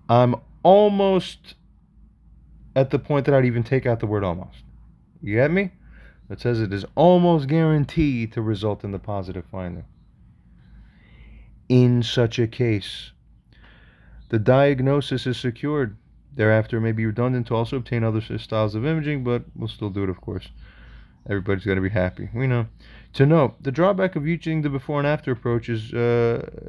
I'm almost at the point that I'd even take out the word almost. You get me? It says it is almost guaranteed to result in the positive finding. In such a case, The diagnosis is secured. Thereafter, it may be redundant to also obtain other styles of imaging, but we'll still do it, of course. Everybody's got to be happy. We know. To note, the drawback of using the before and after approach is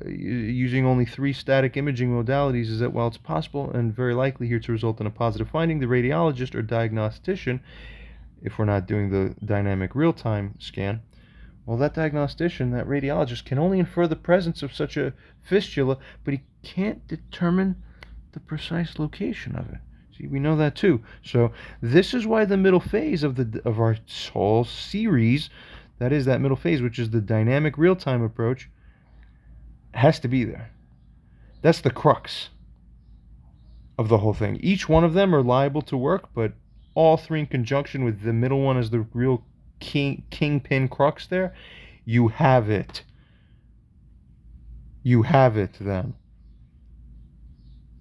using only 3 static imaging modalities is that while it's possible and very likely here to result in a positive finding, the radiologist or diagnostician, if we're not doing the dynamic real-time scan, well, that diagnostician, that radiologist, can only infer the presence of such a fistula, but he can't determine the precise location of it. See, we know that too. So this is why the middle phase of our whole series, that is that middle phase, which is the dynamic real-time approach, has to be there. That's the crux of the whole thing. Each one of them are liable to work, but all 3 in conjunction with the middle one as the real kingpin crux there, you have it. You have it then.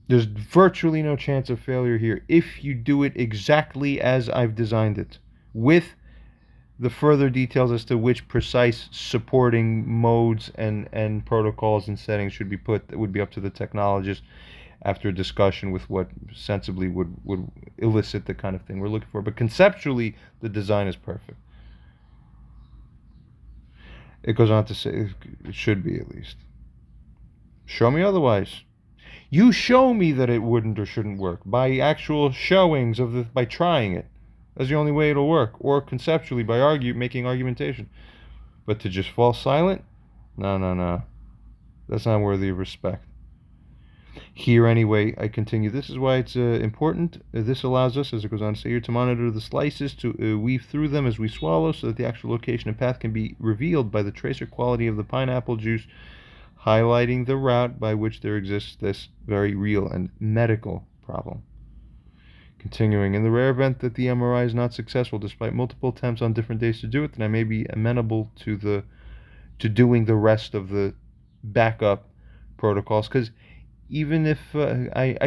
There's virtually no chance of failure here if you do it exactly as I've designed it, with the further details as to which precise supporting modes and protocols and settings should be put. That would be up to the technologist after a discussion with what sensibly would elicit the kind of thing we're looking for. But conceptually, the design is perfect. It goes on to say, it should be at least. Show me otherwise. You show me that it wouldn't or shouldn't work by actual showings by trying it. That's the only way it'll work. Or conceptually by making argumentation. But to just fall silent? No. That's not worthy of respect. Here, anyway, I continue. This is why it's important. This allows us, as it goes on to say here, to monitor the slices, to weave through them as we swallow, so that the actual location and path can be revealed by the tracer quality of the pineapple juice, highlighting the route by which there exists this very real and medical problem. Continuing, in the rare event that the MRI is not successful, despite multiple attempts on different days to do it, then I may be amenable to doing the rest of the backup protocols, because even if I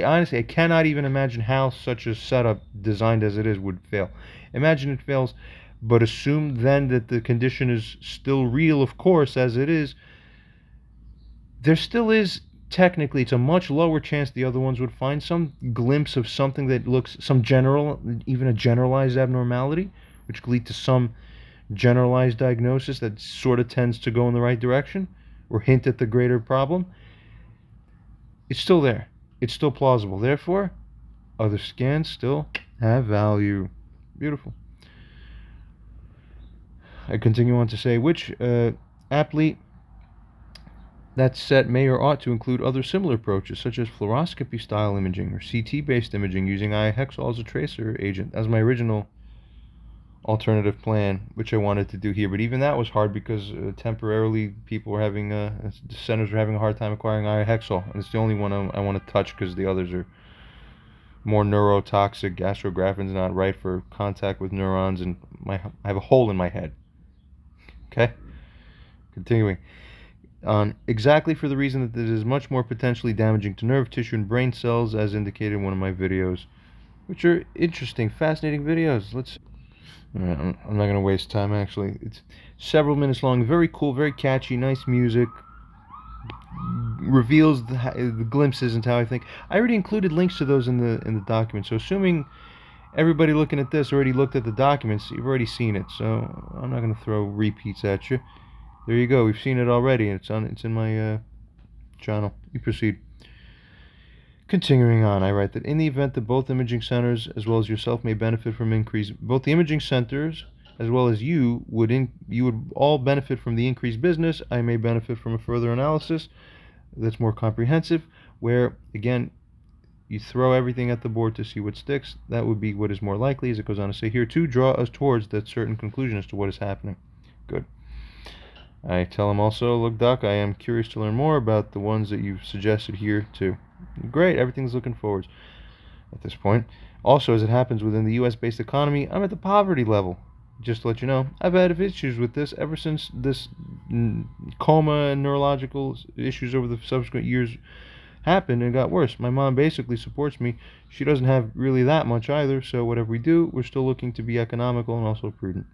honestly cannot even imagine how such a setup designed as it is would fail. Imagine it fails, but assume then that the condition is still real, of course, as it is. There still is, technically, it's a much lower chance the other ones would find some glimpse of something that looks, even a generalized abnormality, which could lead to some generalized diagnosis that sort of tends to go in the right direction or hint at the greater problem. It's still there. It's still plausible. Therefore, other scans still have value. Beautiful. I continue on to say, which aptly that set may or ought to include other similar approaches, such as fluoroscopy-style imaging or CT-based imaging using iHexol as a tracer agent. That was my original alternative plan, which I wanted to do here. But even that was hard because temporarily people were having, the centers were having a hard time acquiring iHexol. And it's the only one I want to touch because the others are more neurotoxic. Gastrographin's not right for contact with neurons, and I have a hole in my head. Okay? Continuing. Exactly for the reason that it is much more potentially damaging to nerve tissue and brain cells, as indicated in one of my videos, which are interesting, fascinating videos. I'm not going to waste time, actually. It's several minutes long, very cool, very catchy, nice music, reveals the glimpses into how I think. I already included links to those in the document, so assuming everybody looking at this already looked at the documents, you've already seen it, so I'm not going to throw repeats at you. There you go. We've seen it already. It's in my channel. You proceed. Continuing on, I write that in the event that both imaging centers as well as yourself may benefit from both the imaging centers as well as you would all benefit from the increased business. I may benefit from a further analysis that's more comprehensive, where again you throw everything at the board to see what sticks. That would be what is more likely, as it goes on to say here, to draw us towards that certain conclusion as to what is happening. Good. I tell him also, look, Doc, I am curious to learn more about the ones that you've suggested here too. Great, everything's looking forwards at this point. Also, as it happens within the US-based economy, I'm at the poverty level. Just to let you know, I've had issues with this ever since this coma and neurological issues over the subsequent years happened and got worse. My mom basically supports me. She doesn't have really that much either, so whatever we do, we're still looking to be economical and also prudent.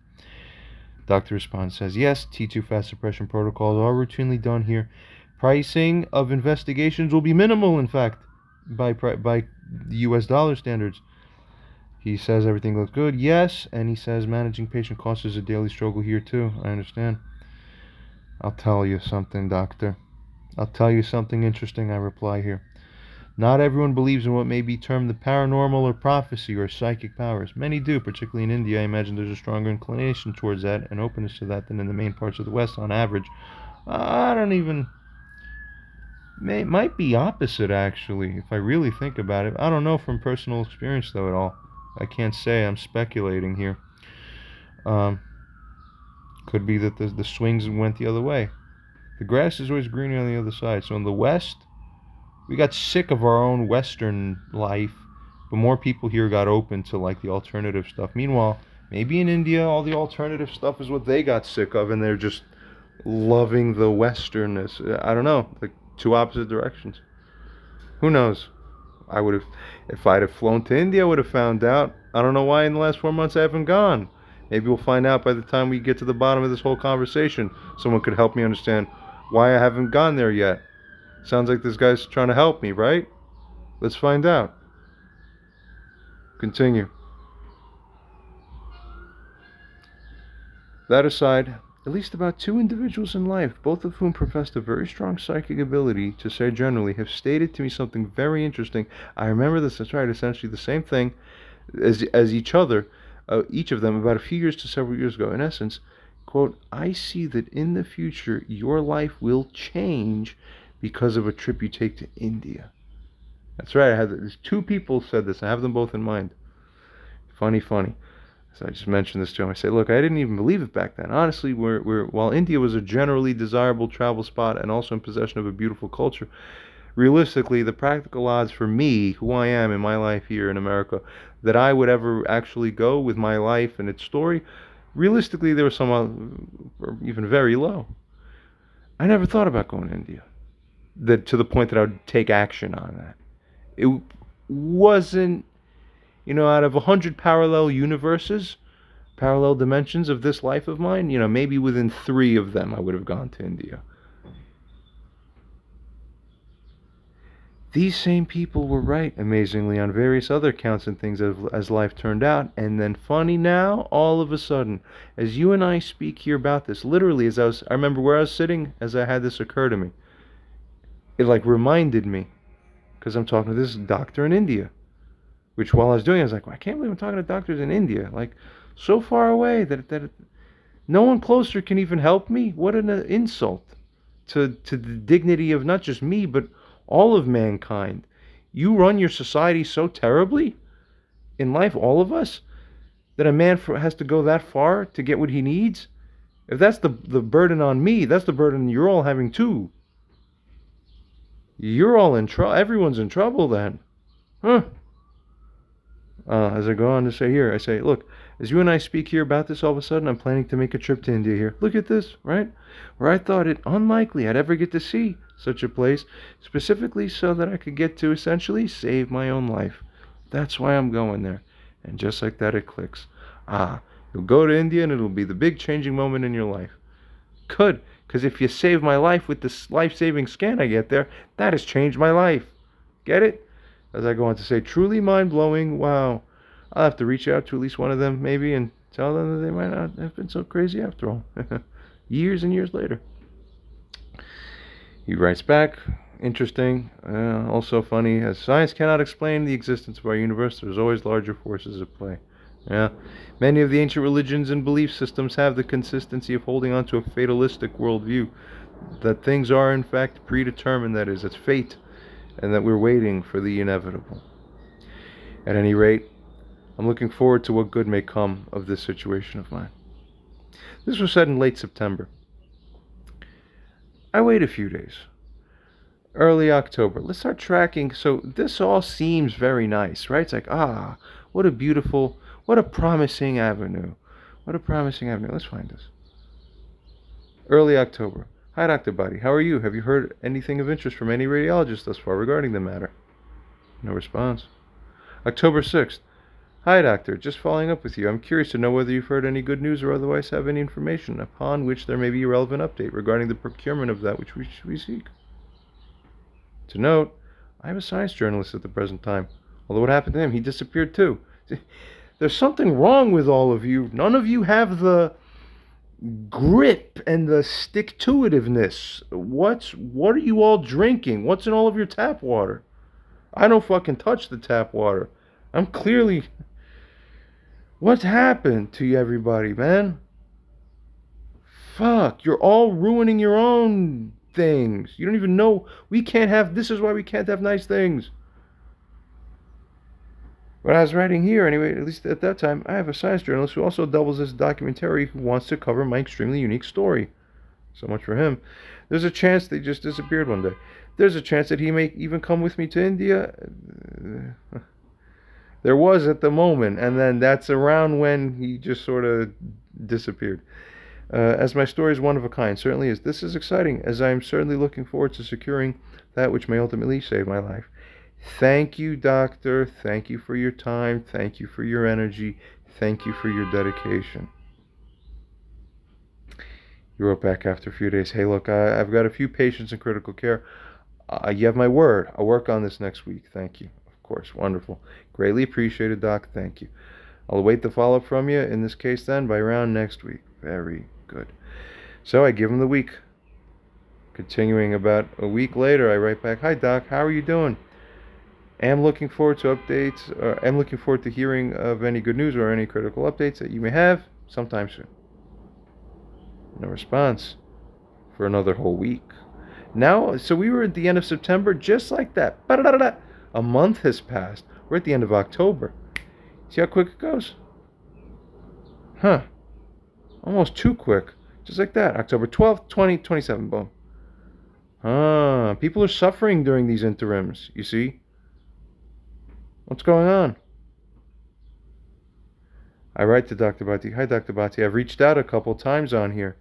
Doctor responds, says, yes, T2 fast suppression protocols are routinely done here. Pricing of investigations will be minimal, in fact, by U.S. dollar standards. He says everything looks good. Yes, and he says managing patient costs is a daily struggle here too. I understand. I'll tell you something, doctor. I'll tell you something interesting, I reply here. Not everyone believes in what may be termed the paranormal or prophecy or psychic powers. Many do, particularly in India. I imagine there's a stronger inclination towards that and openness to that than in the main parts of the West on average. I don't even. Might be opposite, actually, if I really think about it. I don't know from personal experience, though, at all. I can't say. I'm speculating here. Um, could be that the swings went the other way. The grass is always greener on the other side. So in the West, we got sick of our own Western life, but more people here got open to like the alternative stuff. Meanwhile, maybe in India, all the alternative stuff is what they got sick of, and they're just loving the Westernness. I don't know, like two opposite directions. Who knows? I would have, if I'd have flown to India, I would have found out. I don't know why in the last 4 months I haven't gone. Maybe we'll find out by the time we get to the bottom of this whole conversation. Someone could help me understand why I haven't gone there yet. Sounds like this guy's trying to help me, right? Let's find out. Continue. That aside, at least about two individuals in life, both of whom professed a very strong psychic ability, to say generally, have stated to me something very interesting. I remember this, that's right, essentially the same thing as each of them about a few years to several years ago. In essence, quote, I see that in the future your life will change because of a trip you take to India. That's right, there's two people said this. I have them both in mind. Funny. So I just mentioned this to him. I say, look, I didn't even believe it back then. Honestly, while India was a generally desirable travel spot and also in possession of a beautiful culture, realistically, the practical odds for me, who I am in my life here in America, that I would ever actually go with my life and its story, realistically, they were somewhat, even very low. I never thought about going to India, to the point that I would take action on that. It wasn't, out of 100 parallel universes, parallel dimensions of this life of mine, maybe within 3 of them I would have gone to India. These same people were right, amazingly, on various other counts and things as life turned out. And then funny now, all of a sudden, as you and I speak here about this, literally, I remember where I was sitting as I had this occur to me. It like reminded me, because I'm talking to this doctor in India. Which while I was doing it, I was like, well, I can't believe I'm talking to doctors in India. Like, so far away that no one closer can even help me. What an insult to the dignity of not just me, but all of mankind. You run your society so terribly in life, all of us, that a man has to go that far to get what he needs. If that's the burden on me, that's the burden you're all having too. You're all in trouble. Everyone's in trouble then. Huh? As I go on to say here, I say, look, as you and I speak here about this, all of a sudden I'm planning to make a trip to India here. Look at this, right? Where I thought it unlikely I'd ever get to see such a place, specifically so that I could get to essentially save my own life. That's why I'm going there. And just like that, it clicks. You'll go to India and it'll be the big changing moment in your life. Good, because if you save my life with this life-saving scan I get there, that has changed my life. Get it? As I go on to say, truly mind-blowing, wow. I'll have to reach out to at least one of them, maybe, and tell them that they might not have been so crazy after all. Years and years later. He writes back, interesting, also funny, as science cannot explain the existence of our universe, there's always larger forces at play. Yeah, many of the ancient religions and belief systems have the consistency of holding on to a fatalistic worldview, that things are in fact predetermined, that is, it's fate, and that we're waiting for the inevitable. At any rate, I'm looking forward to what good may come of this situation of mine. This was said in late September. I wait a few days. Early October. Let's start tracking. So this all seems very nice, right? It's like, what a promising avenue. What a promising avenue. Let's find this. Early October. Hi, Dr. Bhatti. How are you? Have you heard anything of interest from any radiologists thus far regarding the matter? No response. October 6th. Hi, Doctor. Just following up with you. I'm curious to know whether you've heard any good news or otherwise have any information upon which there may be a relevant update regarding the procurement of that which we seek. To note, I have a science journalist at the present time. Although what happened to him? He disappeared too. There's something wrong with all of you. None of you have the grip and the stick-to-itiveness. What are you all drinking? What's in all of your tap water? I don't fucking touch the tap water. I'm clearly... What's happened to everybody, man? Fuck, you're all ruining your own things. You don't even know. We can't have... This is why we can't have nice things. But I was writing here, anyway, at least at that time, I have a science journalist who also doubles as a documentary who wants to cover my extremely unique story. So much for him. There's a chance they just disappeared one day. There's a chance that he may even come with me to India. There was at the moment, and then that's around when he just sort of disappeared. As my story is one of a kind, certainly is. This is exciting, as I am certainly looking forward to securing that which may ultimately save my life. Thank you, doctor. Thank you for your time. Thank you for your energy. Thank you for your dedication. He wrote back after a few days, hey, look, I've got a few patients in critical care. You have my word. I'll work on this next week. Thank you. Of course. Wonderful. Greatly appreciated, Doc. Thank you. I'll await the follow-up from you, in this case then, by around next week. Very good. So I give him the week. Continuing about a week later, I write back, hi, Doc. How are you doing? Am looking forward to updates. Am looking forward to hearing of any good news or any critical updates that you may have sometime soon. No response for another whole week. Now, so we were at the end of September, just like that. A month has passed. We're at the end of October. See how quick it goes? Huh. Almost too quick. Just like that. October 12th, 2027. Boom. People are suffering during these interims, you see? What's going on? I write to Dr. Bhatti. Hi, Dr. Bhatti. I've reached out a couple times on here.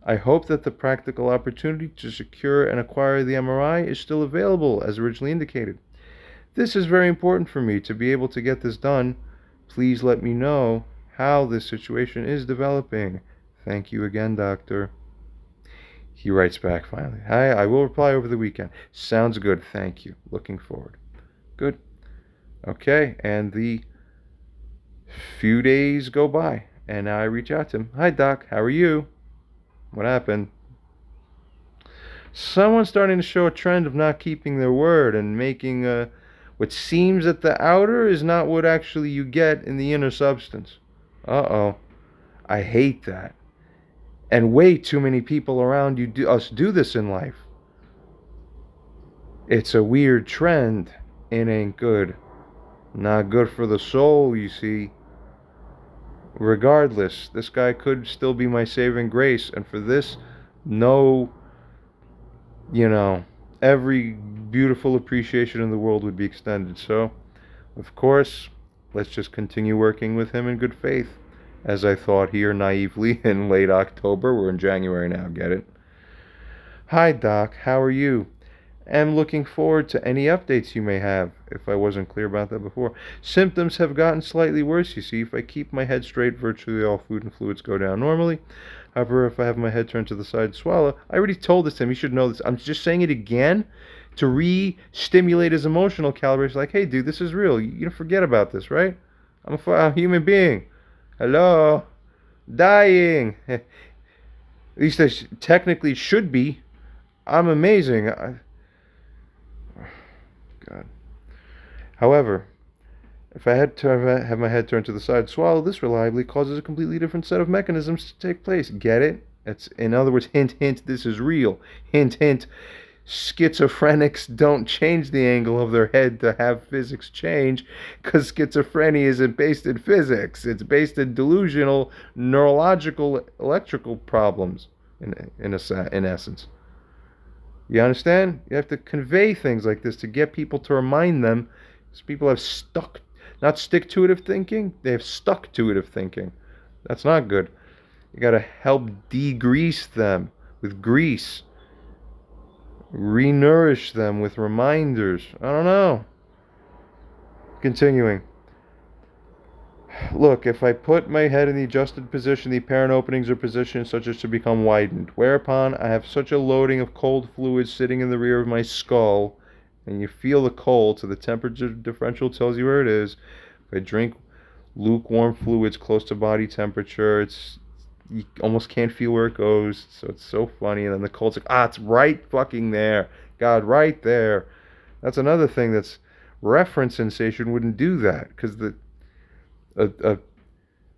I hope that the practical opportunity to secure and acquire the MRI is still available as originally indicated. This is very important for me to be able to get this done. Please let me know how this situation is developing. Thank you again, doctor. He writes back finally. Hi, I will reply over the weekend. Sounds good. Thank you. Looking forward. Good. Okay, and the few days go by, and now I reach out to him. Hi, Doc. How are you? What happened? Someone's starting to show a trend of not keeping their word and making what seems at the outer is not what actually you get in the inner substance. Uh-oh. I hate that. And way too many people around you do this in life. It's a weird trend. It ain't good. Not good for the soul, you see. Regardless, this guy could still be my saving grace, and for this, no, every beautiful appreciation in the world would be extended. So, of course, let's just continue working with him in good faith, as I thought here naively in late October. We're in January now, get it? Hi, Doc. How are you? Am looking forward to any updates you may have, if I wasn't clear about that before. Symptoms have gotten slightly worse, you see. If I keep my head straight, virtually all food and fluids go down normally. However, if I have my head turned to the side to swallow, I already told this to him. He should know this. I'm just saying it again to re-stimulate his emotional calibration. Like, hey, dude, this is real. You don't forget about this, right? I'm a human being. Hello? Dying. At least I technically should be. I'm amazing. God. However, if I had to have my head turned to the side to swallow, this reliably causes a completely different set of mechanisms to take place. Get it? It's, in other words, hint, hint, this is real. Hint, hint, schizophrenics don't change the angle of their head to have physics change, because schizophrenia isn't based in physics. It's based in delusional, neurological, electrical problems, in essence. You understand? You have to convey things like this to get people to remind them. Because people have not stick-to-itive thinking, they have stuck-to-itive thinking. That's not good. You got to help degrease them with grease. Re-nourish them with reminders. I don't know. Continuing. Look, if I put my head in the adjusted position, the apparent openings are positioned such as to become widened, whereupon I have such a loading of cold fluids sitting in the rear of my skull, and you feel the cold, so the temperature differential tells you where it is. If I drink lukewarm fluids close to body temperature, you almost can't feel where it goes, so it's so funny. And then the cold's like, it's right fucking there. God, right there. That's another thing that's reference sensation wouldn't do that, because a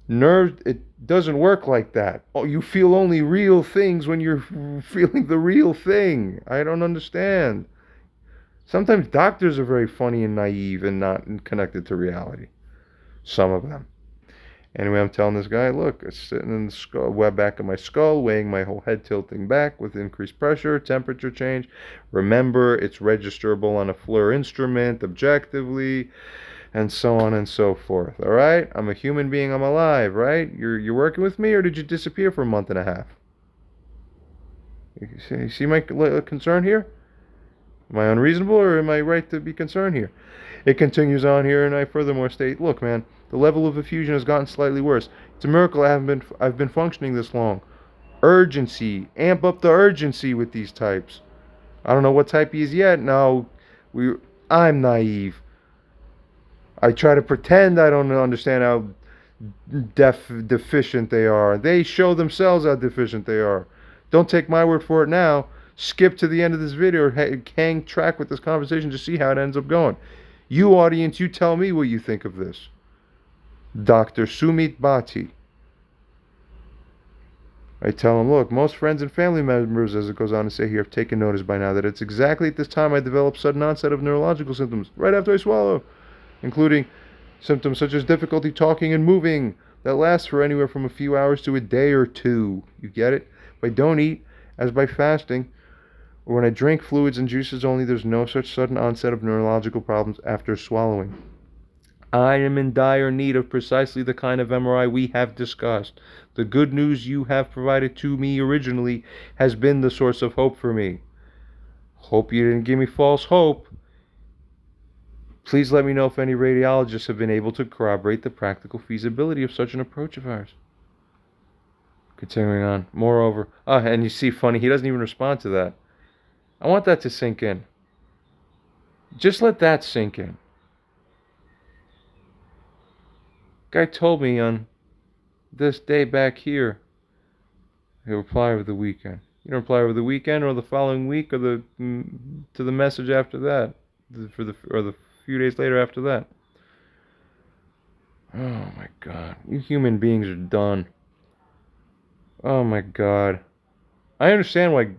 nerve, it doesn't work like that. Oh, you feel only real things when you're feeling the real thing. I don't understand. Sometimes doctors are very funny and naive and not connected to reality. Some of them. Anyway, I'm telling this guy, look, it's sitting in the skull, back of my skull, weighing my whole head, tilting back with increased pressure, temperature change. Remember, it's registerable on a FLIR instrument, objectively, and so on and so forth. All right? I'm a human being. I'm alive, right? You're working with me, or did you disappear for a month and a half? You see my concern here? Am I unreasonable, or am I right to be concerned here? It continues on here, and I furthermore state, look, man, the level of effusion has gotten slightly worse. It's a miracle I've been functioning this long. Urgency. Amp up the urgency with these types. I don't know what type he is yet. No, I'm naive. I try to pretend I don't understand how deficient they are. They show themselves how deficient they are. Don't take my word for it now. Skip to the end of this video or hang track with this conversation to see how it ends up going. You audience, you tell me what you think of this. Dr. Sumit BHATTI. I tell him, look, most friends and family members, as it goes on to say here, have taken notice by now that it's exactly at this time I develop sudden onset of neurological symptoms, right after I swallow, including symptoms such as difficulty talking and moving that lasts for anywhere from a few hours to a day or two. You get it? If I don't eat, as by fasting, or when I drink fluids and juices only, there's no such sudden onset of neurological problems after swallowing. I am in dire need of precisely the kind of MRI we have discussed. The good news you have provided to me originally has been the source of hope for me. Hope you didn't give me false hope. Please let me know if any radiologists have been able to corroborate the practical feasibility of such an approach of ours. Continuing on. Moreover, and you see, funny, he doesn't even respond to that. I want that to sink in. Just let that sink in. Guy told me on this day back here, he'll reply over the weekend. You don't reply over the weekend or the following week or to the message after that, or the few days later after that. Oh my God, you human beings are done. Oh my God, I understand why.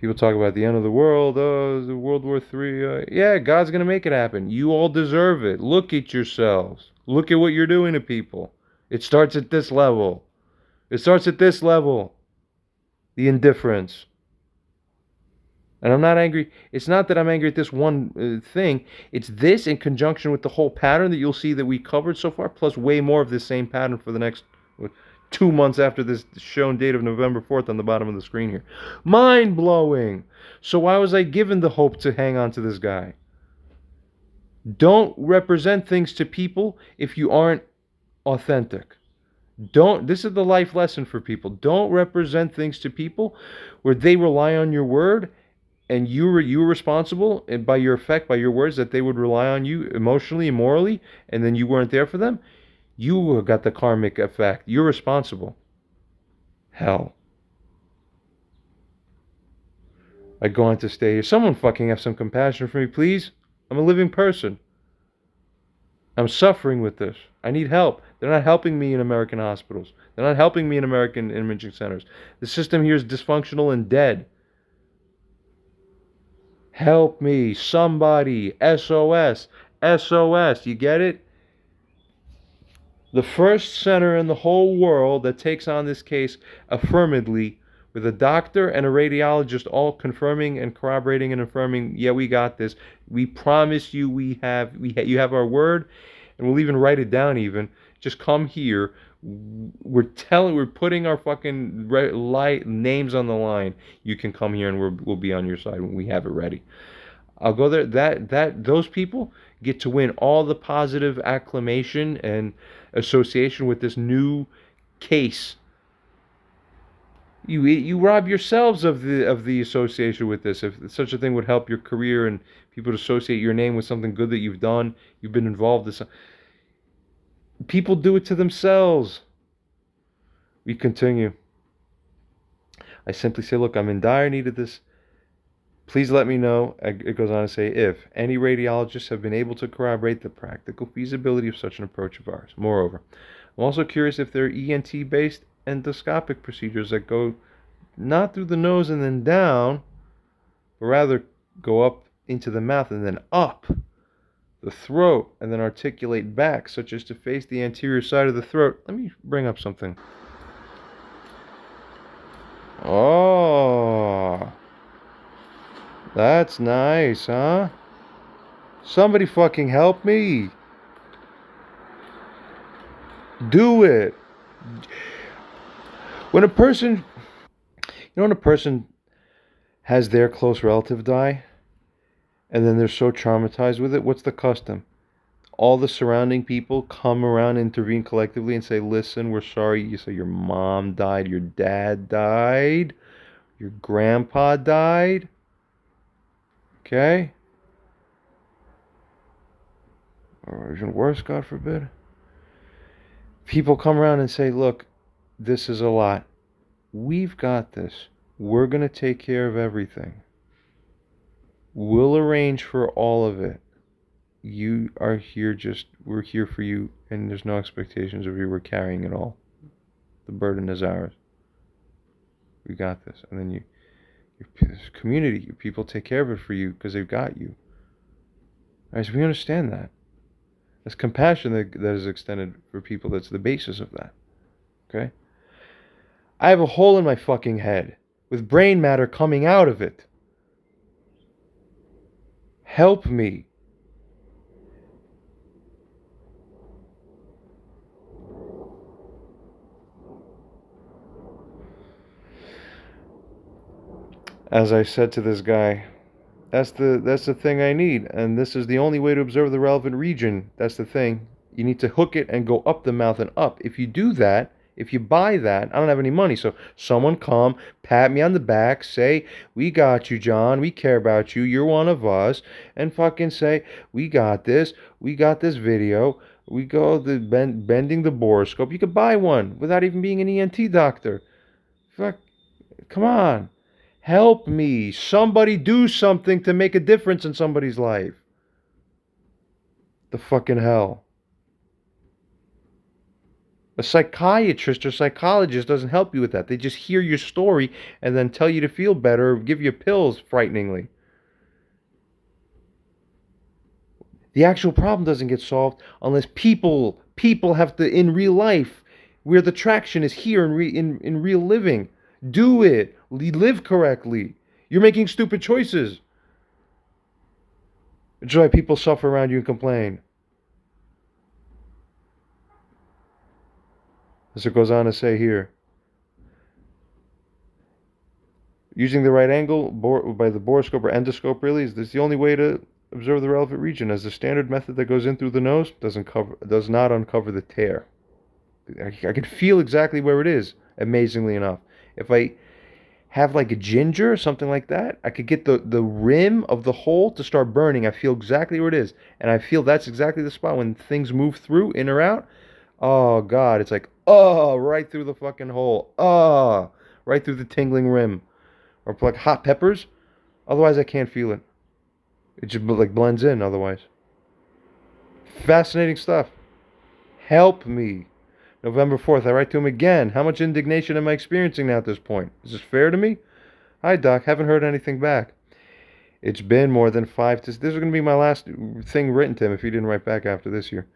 People talk about the end of the world, the World War III. Yeah, God's going to make it happen. You all deserve it. Look at yourselves. Look at what you're doing to people. It starts at this level. It starts at this level. The indifference. And I'm not angry. It's not that I'm angry at this one thing. It's this in conjunction with the whole pattern that you'll see that we covered so far, plus way more of this same pattern for the next 2 months after this shown date of November 4th on the bottom of the screen here. Mind-blowing. So why was I given the hope to hang on to this guy? Don't represent things to people if you aren't authentic. This is the life lesson for people. Don't represent things to people where they rely on your word and you're responsible and by your effect, by your words, that they would rely on you emotionally and morally, and then you weren't there for them. You got the karmic effect. You're responsible. Hell. I go on to stay here. Someone fucking have some compassion for me, please. I'm a living person. I'm suffering with this. I need help. They're not helping me in American hospitals. They're not helping me in American imaging centers. The system here is dysfunctional and dead. Help me. Somebody. SOS. SOS. You get it? The first center in the whole world that takes on this case affirmatively, with a doctor and a radiologist all confirming and corroborating and affirming, yeah, we got this. We promise you you have our word, and we'll even write it down even. Just come here. We're putting our fucking names on the line. You can come here and we'll be on your side when we have it ready. I'll go there. Those people get to win all the positive acclamation and association with this new case. You rob yourselves of the association with this. If such a thing would help your career and people to associate your name with something good that you've done, you've been involved in some, people do it to themselves. We continue. I simply say, look, I'm in dire need of this. Please let me know. It goes on to say, if any radiologists have been able to corroborate the practical feasibility of such an approach of ours. Moreover, I'm also curious if there are ENT-based endoscopic procedures that go not through the nose and then down, but rather go up into the mouth and then up the throat and then articulate back, such as to face the anterior side of the throat. Let me bring up something. Oh, that's nice, huh? Somebody fucking help me. Do it. When a person, when a person has their close relative die, and then they're so traumatized with it, what's the custom? All the surrounding people come around, intervene collectively, and say, listen, we're sorry. You say your mom died, your dad died, your grandpa died. Okay? Or even worse, God forbid. People come around and say, look, this is a lot. We've got this. We're going to take care of everything. We'll arrange for all of it. You are here we're here for you, and there's no expectations of you. We're carrying it all. The burden is ours. We got this. And then your community, your people take care of it for you because they've got you. All right, so we understand that. There's compassion that is extended for people. That's the basis of that. Okay? I have a hole in my fucking head with brain matter coming out of it. Help me. As I said to this guy, that's the thing I need, and this is the only way to observe the relevant region. That's the thing. You need to hook it and go up the mouth and up. If you do that, if you buy that, I don't have any money. So someone come, pat me on the back, say, we got you, John. We care about you. You're one of us. And fucking say, we got this. We got this video. We go bending the borescope. You could buy one without even being an ENT doctor. Fuck, come on. Help me. Somebody do something to make a difference in somebody's life. The fucking hell. A psychiatrist or psychologist doesn't help you with that. They just hear your story and then tell you to feel better or give you pills frighteningly. The actual problem doesn't get solved unless people have to, in real life, where the traction is here in real living. Do it. Live correctly. You're making stupid choices. It's why people suffer around you and complain. As it goes on to say here, using the right angle by the borescope or endoscope really is this the only way to observe the relevant region, as the standard method that goes in through the nose does not uncover the tear. I can feel exactly where it is, amazingly enough. If I have like a ginger or something like that, I could get the rim of the hole to start burning. I feel exactly where it is. And I feel that's exactly the spot when things move through, in or out. Oh, God. It's like, oh, right through the fucking hole. Oh, right through the tingling rim. Or like hot peppers. Otherwise, I can't feel it. It just like blends in otherwise. Fascinating stuff. Help me. November 4th, I write to him again. How much indignation am I experiencing now at this point? Is this fair to me? Hi, Doc. Haven't heard anything back. It's been more than this is going to be my last thing written to him if he didn't write back after this year.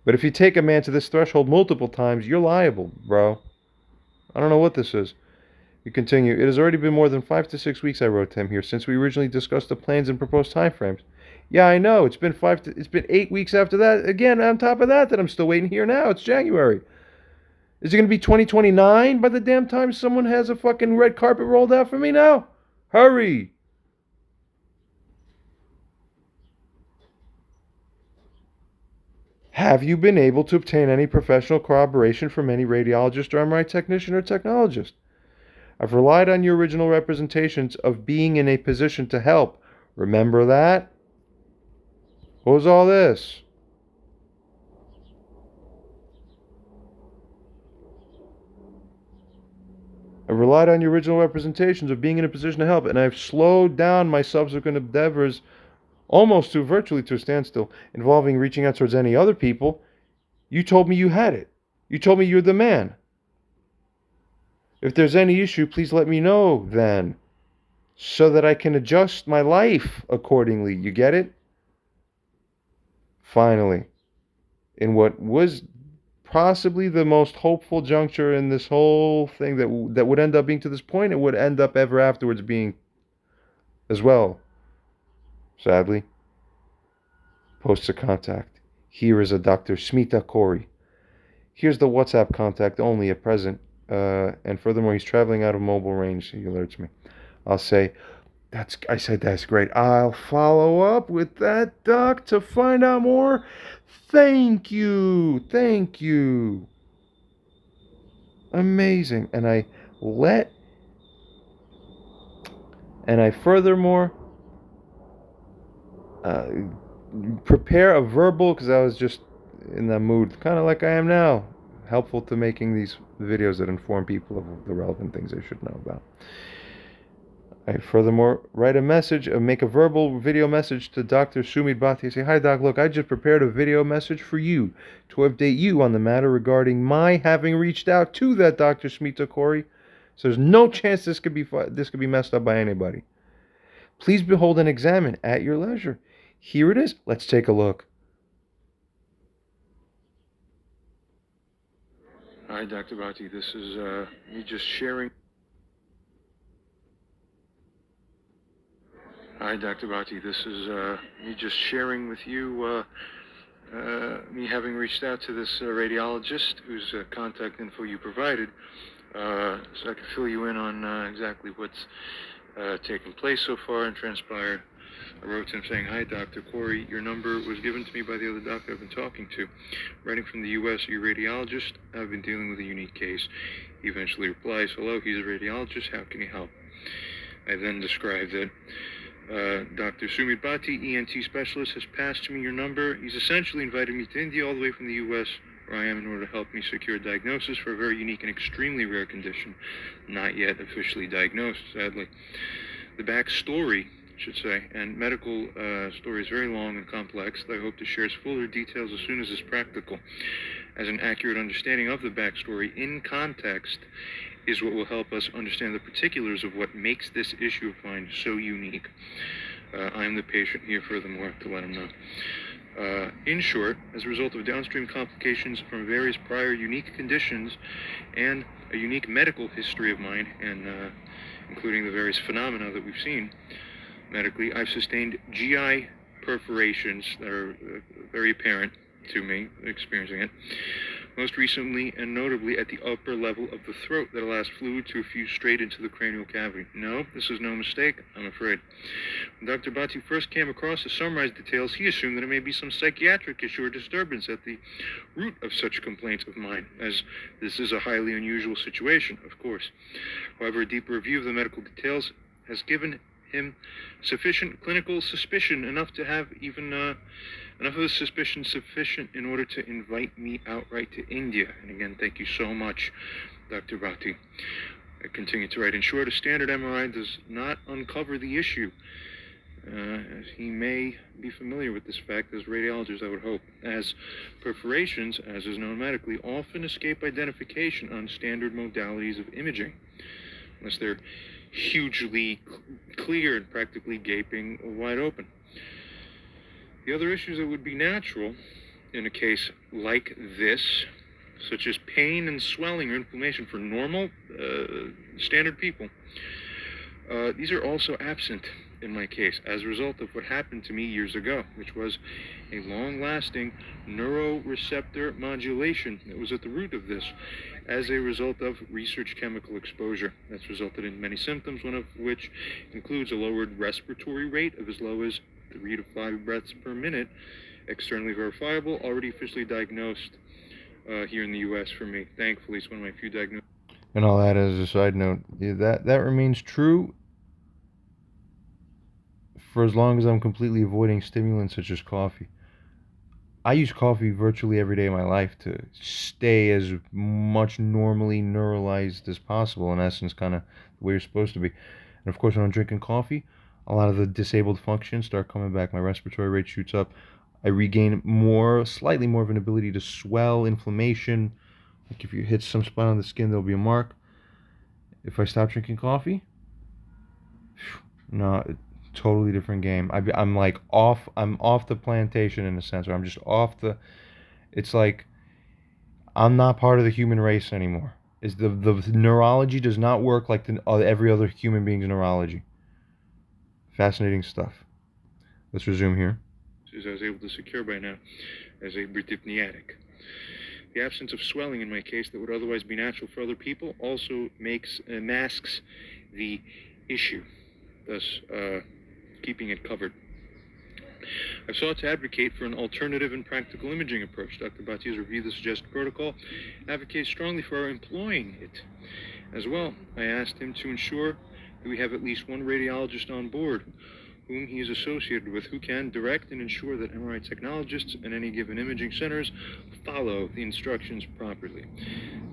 But if you take a man to this threshold multiple times, you're liable, bro. I don't know what this is. You continue. It has already been more than 5 to 6 weeks, I wrote to him here, since we originally discussed the plans and proposed timeframes. Yeah, I know. It's been 8 weeks after that. Again, on top of that I'm still waiting here now. It's January. Is it going to be 2029 by the damn time someone has a fucking red carpet rolled out for me now? Hurry! Have you been able to obtain any professional corroboration from any radiologist or MRI technician or technologist? I've relied on your original representations of being in a position to help. Remember that? What was all this? I've relied on your original representations of being in a position to help, and I've slowed down my subsequent endeavors almost to virtually to a standstill, involving reaching out towards any other people. You told me you had it. You told me you're the man. If there's any issue, please let me know then, so that I can adjust my life accordingly. You get it? Finally, in what was possibly the most hopeful juncture in this whole thing that would end up being to this point, it would end up ever afterwards being as well. Sadly, posts of contact. Here is a Dr. Smita Kori. Here's the WhatsApp contact only at present. And furthermore, he's traveling out of mobile range. He alerts me. I'll say, I said, that's great. I'll follow up with that, doc, to find out more. Thank you. Thank you. Amazing. And I furthermore uh, prepare a verbal, because I was just in that mood, kind of like I am now, helpful to making these videos that inform people of the relevant things they should know about. I furthermore write a message, make a verbal video message to Dr. Sumit Bhatti. I say, hi doc, look, I just prepared a video message for you to update you on the matter regarding my having reached out to that Dr. Smita Kori. So there's no chance this could be messed up by anybody. Please behold and examine at your leisure. Here it is. Let's take a look. Hi, Dr. Bhatti. This is me just sharing. Hi, Dr. Bhatti. This is me just sharing with you me having reached out to this radiologist whose contact info you provided, so I can fill you in on exactly what's taken place so far and transpired. I wrote to him saying, hi, Dr. Kori, your number was given to me by the other doctor I've been talking to. Writing from the U.S., are you a radiologist? I've been dealing with a unique case. He eventually replies, hello, he's a radiologist, how can he help? I then described that Dr. Sumit Bhatti, ENT specialist, has passed me your number. He's essentially invited me to India all the way from the U.S., where I am, in order to help me secure a diagnosis for a very unique and extremely rare condition, not yet officially diagnosed, sadly. The backstory, I should say, and medical story is very long and complex. I hope to share fuller details as soon as is practical, as an accurate understanding of the backstory in context is what will help us understand the particulars of what makes this issue of mine so unique. I am the patient here, furthermore, to let him know. In short, as a result of downstream complications from various prior unique conditions and a unique medical history of mine, and including the various phenomena that we've seen medically, I've sustained GI perforations that are very apparent to me, experiencing it. Most recently and notably at the upper level of the throat that allows fluid to effuse straight into the cranial cavity. No, this is no mistake, I'm afraid. When Dr. Bhatti first came across the summarized details, he assumed that it may be some psychiatric issue or disturbance at the root of such complaints of mine, as this is a highly unusual situation, of course. However, a deeper review of the medical details has given him sufficient clinical suspicion, enough to have even enough of the suspicion sufficient in order to invite me outright to India. And again, thank you so much, Dr. Bhatti. I continue to write. In short, a standard MRI does not uncover the issue. As he may be familiar with this fact as radiologist, I would hope, as perforations, as is known medically, often escape identification on standard modalities of imaging, unless they're hugely clear and practically gaping wide open. The other issues that would be natural in a case like this, such as pain and swelling or inflammation for normal, standard people, these are also absent in my case as a result of what happened to me years ago, which was a long-lasting neuroreceptor modulation that was at the root of this as a result of research chemical exposure. That's resulted in many symptoms, one of which includes a lowered respiratory rate of as low as 3 to 5 breaths per minute, externally verifiable, already officially diagnosed here in the U.S. for me. Thankfully, it's one of my few diagnoses. And I'll add as a side note, that remains true for as long as I'm completely avoiding stimulants such as coffee. I use coffee virtually every day of my life to stay as much normally neuralized as possible, in essence, kind of the way you're supposed to be. And of course, when I'm drinking coffee, a lot of the disabled functions start coming back. My respiratory rate shoots up. I regain slightly more of an ability to swell, inflammation. Like if you hit some spot on the skin, there'll be a mark. If I stop drinking coffee, no, totally different game. I'm like off. I'm off the plantation in a sense, or I'm just off the. It's like I'm not part of the human race anymore. Is the neurology does not work like every other human being's neurology. Fascinating stuff. Let's resume here. As I was able to secure by now as a bradypneiatic. The absence of swelling in my case that would otherwise be natural for other people also masks the issue, thus keeping it covered. I've sought to advocate for an alternative and practical imaging approach. Dr. Bhatti has reviewed the suggested protocol, advocates strongly for our employing it. As well, I asked him to ensure that we have at least one radiologist on board whom he is associated with, who can direct and ensure that MRI technologists and any given imaging centers follow the instructions properly.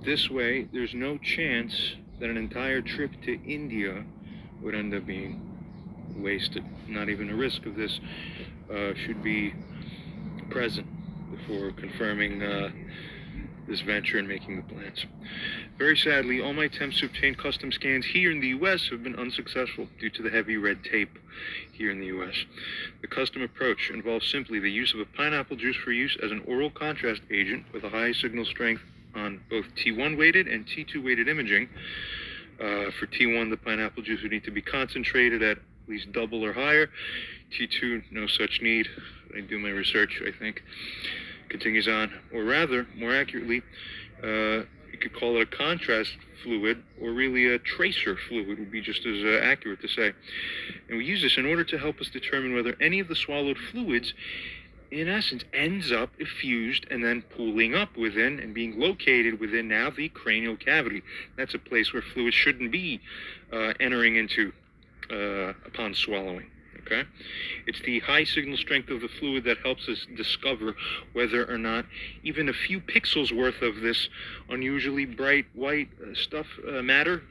This way, there's no chance that an entire trip to India would end up being wasted. Not even a risk of this should be present before confirming this venture and making the plans. Very sadly, all my attempts to obtain custom scans here in the U.S. have been unsuccessful due to the heavy red tape here in the U.S. The custom approach involves simply the use of a pineapple juice for use as an oral contrast agent with a high signal strength on both T1 weighted and T2 weighted imaging. For T1, the pineapple juice would need to be concentrated at least double or higher. T2, no such need. I do my research, I think. Continues on, or rather, more accurately, you could call it a contrast fluid, or really a tracer fluid would be just as accurate to say. And we use this in order to help us determine whether any of the swallowed fluids, in essence, ends up effused and then pooling up within and being located within now the cranial cavity. That's a place where fluids shouldn't be entering into upon swallowing. Okay? It's the high signal strength of the fluid that helps us discover whether or not even a few pixels worth of this unusually bright white matter,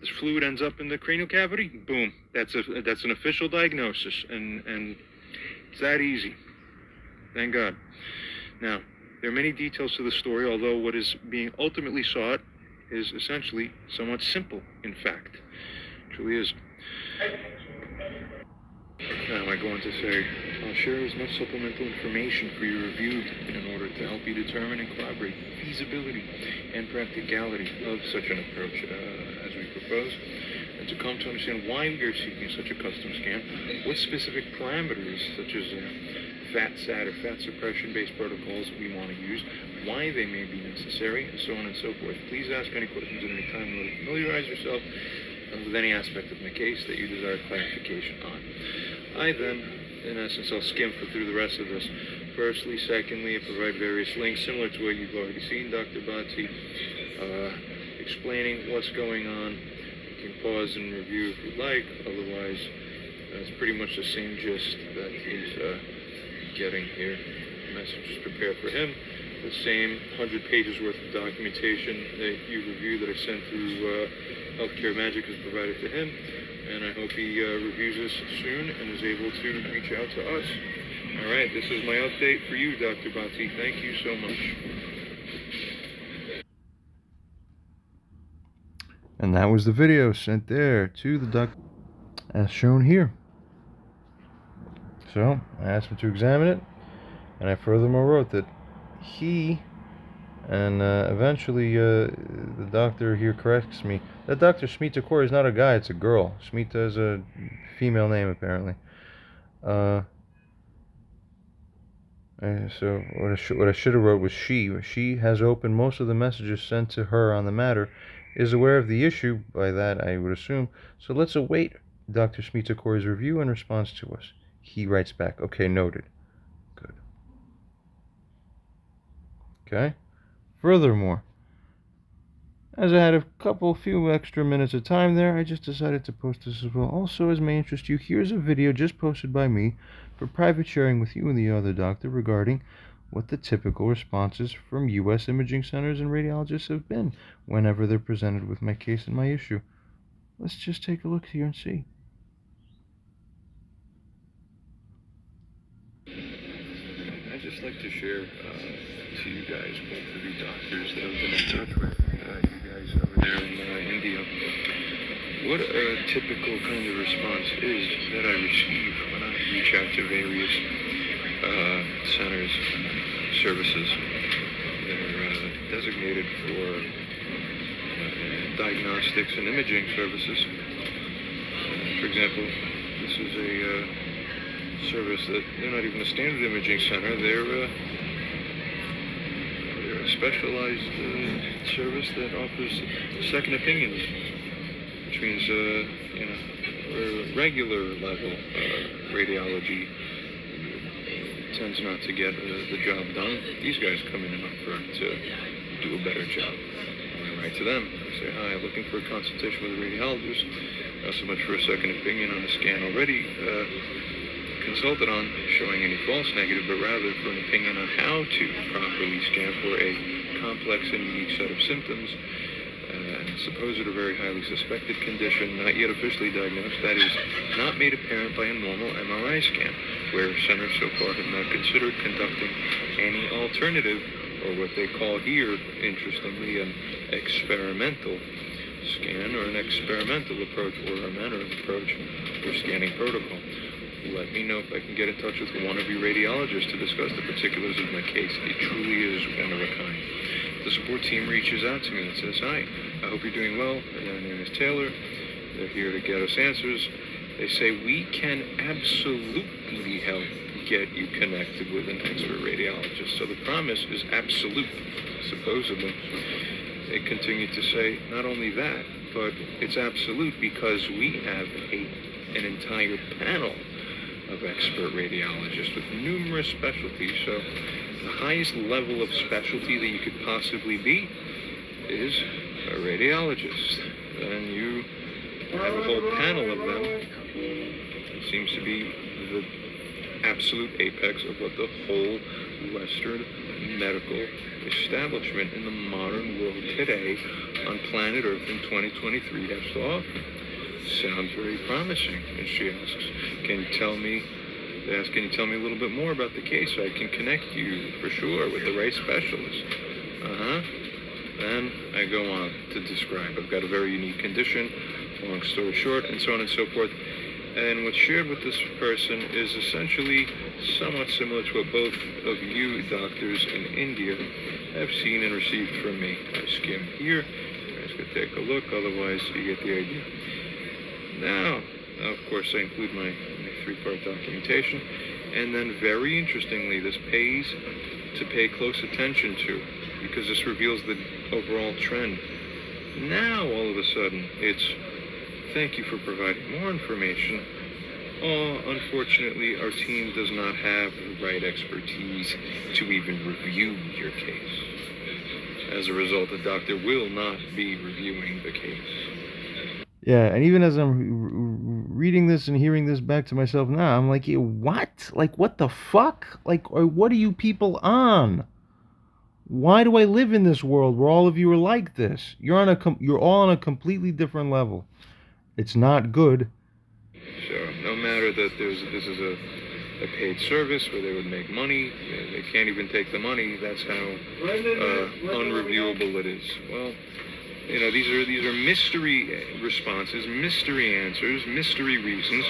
this fluid ends up in the cranial cavity. Boom. That's an official diagnosis, and it's that easy. Thank God. Now, there are many details to the story, although what is being ultimately sought is essentially somewhat simple, in fact. It truly is. Now I go on to say, I'll share as much supplemental information for your review in order to help you determine and corroborate feasibility and practicality of such an approach as we propose, and to come to understand why we are seeking such a custom scan, what specific parameters, such as fat-SAT or fat suppression-based protocols we want to use, why they may be necessary, and so on and so forth. Please ask any questions at any time in order to familiarize yourself with any aspect of my case that you desire clarification on. I then, in essence, I'll skim through the rest of this. Firstly, secondly, I provide various links similar to what you've already seen, Dr. Bhatti, explaining what's going on. You can pause and review if you'd like. Otherwise, it's pretty much the same gist that he's getting here. The message is prepared for him. The same 100 pages worth of documentation that you reviewed that I sent through Healthcare Magic is provided to him. And I hope he reviews this soon and is able to reach out to us. All right, this is my update for you, Dr. Bhatti. Thank you so much. And that was the video sent there to the doctor, as shown here. So I asked him to examine it, and I furthermore wrote that he, and eventually the doctor here corrects me. That Dr. Smita Kaur is not a guy, it's a girl. Smita is a female name, apparently. So what I should have wrote was she. She has opened most of the messages sent to her on the matter, is aware of the issue, by that I would assume. So let's await Dr. Smita Kaur's review and response to us. He writes back, okay, noted. Good. Okay. Furthermore, As I had few extra minutes of time there, I just decided to post this as well. Also, as may interest you, here's a video just posted by me for private sharing with you and the other doctor regarding what the typical responses from U.S. imaging centers and radiologists have been whenever they're presented with my case and my issue. Let's just take a look here and see. I'd just like to share to you guys, both of you doctors that I've been in touch with, you guys over there in India, what a typical kind of response is that I receive when I reach out to various centers, services that are designated for diagnostics and imaging services. For example, this is a service that they're not even a standard imaging center. They're a specialized service that offers second opinions, which means regular level radiology tends not to get the job done. These guys come in and offer to do a better job. I write to them. I say, hi, I'm looking for a consultation with a radiologist. Not so much for a second opinion on a scan already consulted on showing any false negative, but rather for an opinion on how to properly scan for a complex and unique set of symptoms, supposed a very highly suspected condition, not yet officially diagnosed, that is not made apparent by a normal MRI scan, where centers so far have not considered conducting any alternative, or what they call here, interestingly, an experimental scan, or an experimental approach, or a manner of approach for scanning protocol. Let me know if I can get in touch with one of you radiologists to discuss the particulars of my case. It truly is one of a kind. The support team reaches out to me and says, hi, I hope you're doing well. Their name is Taylor. They're here to get us answers. They say, we can absolutely help get you connected with an expert radiologist. So the promise is absolute, supposedly. They continue to say, not only that, but it's absolute because we have an entire panel of expert radiologists with numerous specialties. So the highest level of specialty that you could possibly be is a radiologist. And you have a whole panel of them. It seems to be the absolute apex of what the whole Western medical establishment in the modern world today on planet Earth in 2023 has to offer. Sounds very promising. And she asks, can you tell me a little bit more about the case so I can connect you for sure with the right specialist? Then I go on to describe. I've got a very unique condition, long story short, and so on and so forth. And what's shared with this person is essentially somewhat similar to what both of you doctors in India have seen and received from me. I skim here. You guys can take a look, otherwise you get the idea. Now, of course, I include my three-part documentation, and then very interestingly, this pays to pay close attention to, because this reveals the overall trend. Now, all of a sudden, it's, thank you for providing more information. Oh, unfortunately, our team does not have the right expertise to even review your case. As a result, the doctor will not be reviewing the case. Yeah, and even as I'm reading this and hearing this back to myself now, I'm like, what? Like, what the fuck? Like, what are you people on? Why do I live in this world where all of you are like this? You're all on a completely different level. It's not good. So, no matter that this is a paid service where they would make money, they can't even take the money. That's how unreviewable it is. Well, you know, these are mystery responses, mystery answers, mystery reasons,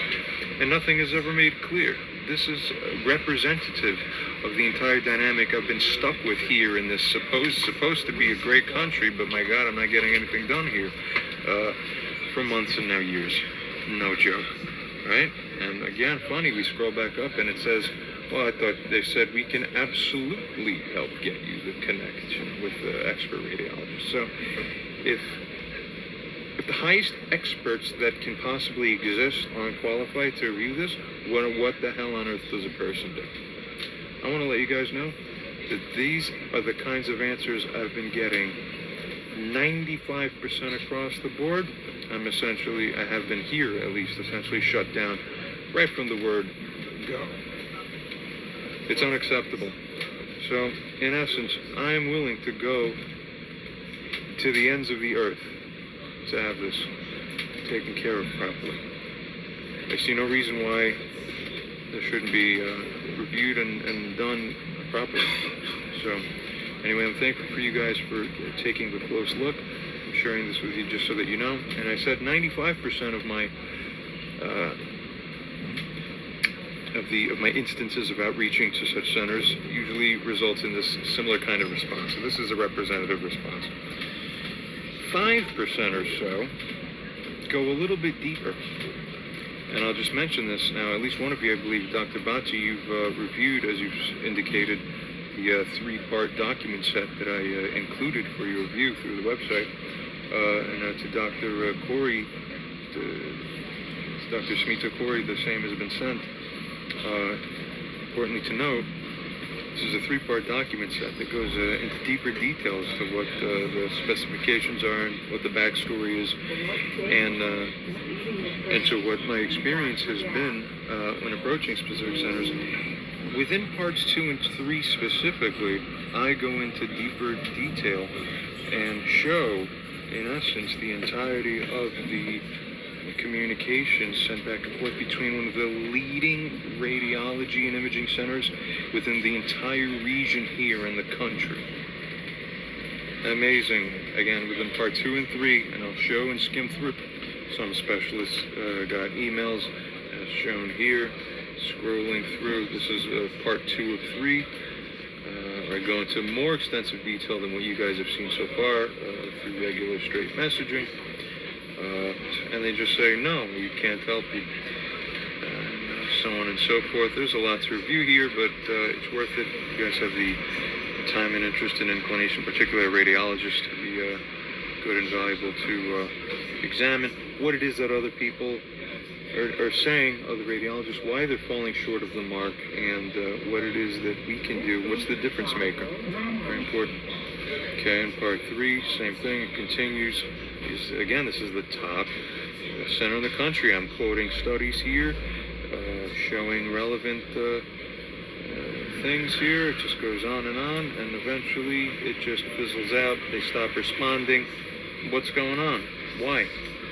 and nothing is ever made clear. This is representative of the entire dynamic I've been stuck with here in this supposed to be a great country, but my God, I'm not getting anything done here for months and now years. No joke, right? And again, funny, we scroll back up and it says, well, I thought they said we can absolutely help get you the connection with the expert radiologist. So if the highest experts that can possibly exist aren't qualified to review this, what the hell on earth does a person do? I want to let you guys know that these are the kinds of answers I've been getting 95% across the board, I have been here at least, essentially shut down right from the word go. It's unacceptable. So, in essence, I am willing to go to the ends of the earth to have this taken care of properly. I see no reason why this shouldn't be reviewed and done properly. So, anyway, I'm thankful for you guys for taking the close look. I'm sharing this with you just so that you know. And I said 95% of my of my instances of outreaching to such centers usually results in this similar kind of response. So this is a representative response. 5% or so go a little bit deeper. And I'll just mention this now, at least one of you, I believe, Dr. Bhatti, you've reviewed, as you've indicated, the three-part document set that I included for your review through the website. And to Dr. Corey, to Dr. Smita Corey, the same has been sent. Importantly to note, this is a three-part document set that goes into deeper details to what the specifications are and what the backstory is, and to what my experience has been when approaching specific centers. Within parts 2 and 3 specifically, I go into deeper detail and show, in essence, the entirety of the communication sent back and forth between one of the leading radiology and imaging centers within the entire region here in the country. Amazing. Again, within part 2 and 3, and I'll show and skim through. Some specialists got emails, as shown here. Scrolling through, this is part 2 of 3. I go into more extensive detail than what you guys have seen so far through regular straight messaging. And they just say, no, we can't help you. So on and so forth. There's a lot to review here, but it's worth it. You guys have the time and interest and inclination, particularly a radiologist, to be good and valuable to examine what it is that other people are saying, other radiologists, why they're falling short of the mark, and what it is that we can do. What's the difference maker? Very important. Okay, in part 3, same thing. It continues. Again, this is the top center in the country. I'm quoting studies here, showing relevant things here. It just goes on, and eventually it just fizzles out. They stop responding. What's going on? Why?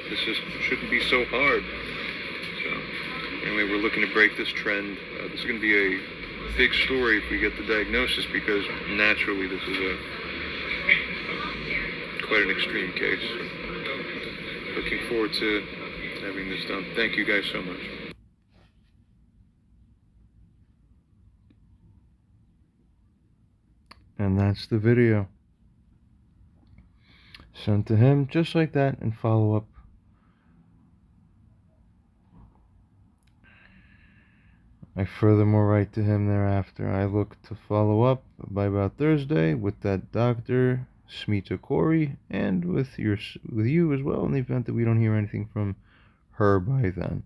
This shouldn't be so hard. So, anyway, we're looking to break this trend. This is going to be a big story if we get the diagnosis, because naturally this is quite an extreme case. Looking forward to having this done. Thank you guys so much. And that's the video. Sent to him just like that, and follow up. I furthermore write to him thereafter. I look to follow up by about Thursday with that Dr. Smita Corey, and with you as well, in the event that we don't hear anything from her by then.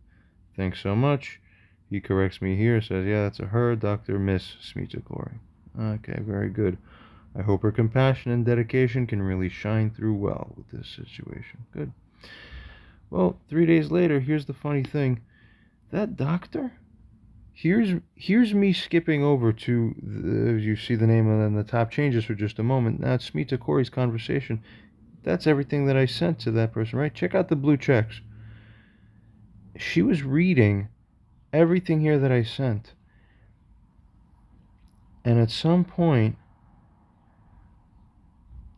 Thanks so much. He corrects me here, says, yeah, that's a her, Dr. Miss Smita Corey. Okay, very good. I hope her compassion and dedication can really shine through well with this situation. Good. Well, 3 days later, here's the funny thing. That doctor, here's me skipping over to, you see the name and then the top changes for just a moment. Now it's Smita Corey's conversation. That's everything that I sent to that person, right? Check out the blue checks. She was reading everything here that I sent. And at some point,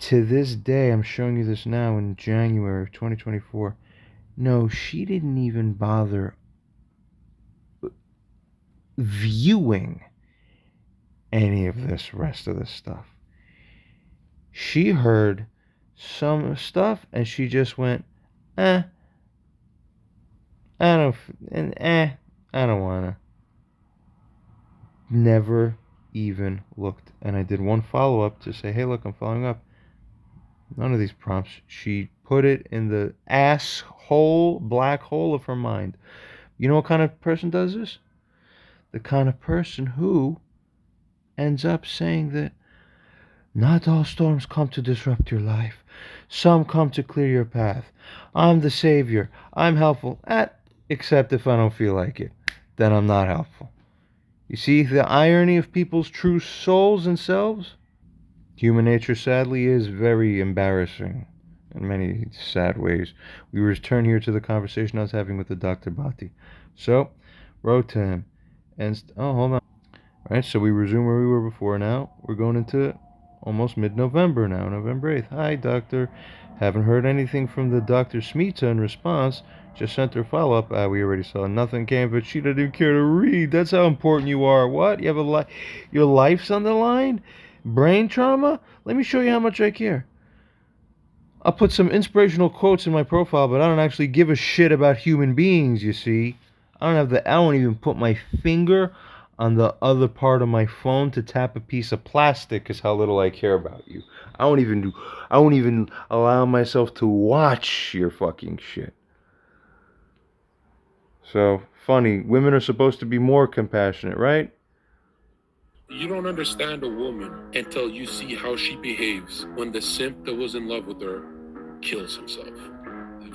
to this day, I'm showing you this now in January of 2024, no, she didn't even bother viewing any of this rest of this stuff. She heard some stuff and she just went, I don't wanna. Never even looked. And I did one follow-up to say, hey, look, I'm following up. None of these prompts. She put it in the asshole, black hole of her mind. You know what kind of person does this? The kind of person who ends up saying that not all storms come to disrupt your life. Some come to clear your path. I'm the savior. I'm helpful. Except if I don't feel like it. Then I'm not helpful. You see the irony of people's true souls and selves? Human nature, sadly, is very embarrassing in many sad ways. We return here to the conversation I was having with the Dr. Bhatti. So, wrote to him. Hold on. Right, so we resume where we were before now. We're going into almost mid-November now, November 8th. Hi, doctor. Haven't heard anything from the Dr. Smita in response. Just sent her follow-up. We already saw nothing came, but she didn't even care to read. That's how important you are. What? You have your life's on the line? Brain trauma? Let me show you how much I care. I'll put some inspirational quotes in my profile, but I don't actually give a shit about human beings, you see. I don't even put my finger on the other part of my phone to tap a piece of plastic is how little I care about you. I won't even allow myself to watch your fucking shit. So, funny, women are supposed to be more compassionate, right? You don't understand a woman until you see how she behaves when the simp that was in love with her kills himself.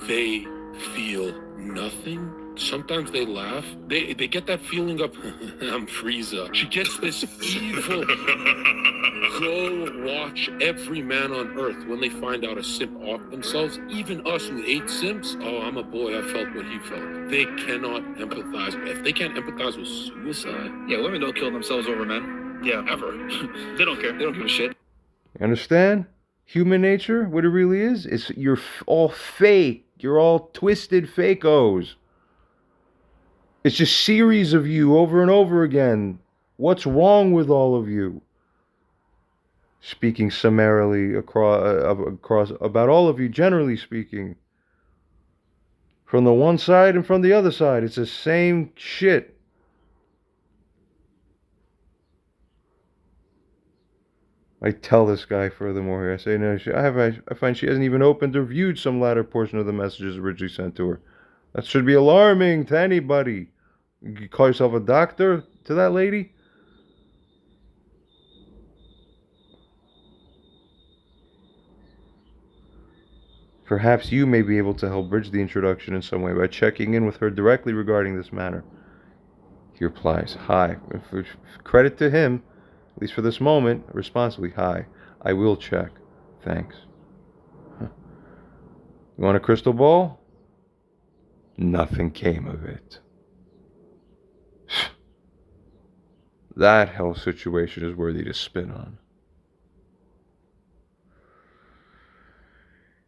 They feel nothing. Sometimes they laugh. They get that feeling of, I'm Frieza. She gets this evil. Go watch every man on earth when they find out a simp off themselves. Even us who hate simps, oh, I'm a boy, I felt what he felt. They cannot empathize. If they can't empathize with suicide. Yeah, women don't kill themselves over men. Yeah. Ever. They don't care. They don't give a shit. You understand? Human nature, what it really is, you're all fake. You're all twisted fakos. It's just series of you over and over again. What's wrong with all of you? Speaking summarily across about all of you, generally speaking. From the one side and from the other side, it's the same shit. I tell this guy furthermore here. I say, no, I find she hasn't even opened or viewed some latter portion of the messages originally sent to her. That should be alarming to anybody. You call yourself a doctor to that lady? Perhaps you may be able to help bridge the introduction in some way by checking in with her directly regarding this matter. He replies, hi. Credit to him, at least for this moment, responsibly, hi. I will check. Thanks. Huh. You want a crystal ball? Nothing came of it. That hell situation is worthy to spin on.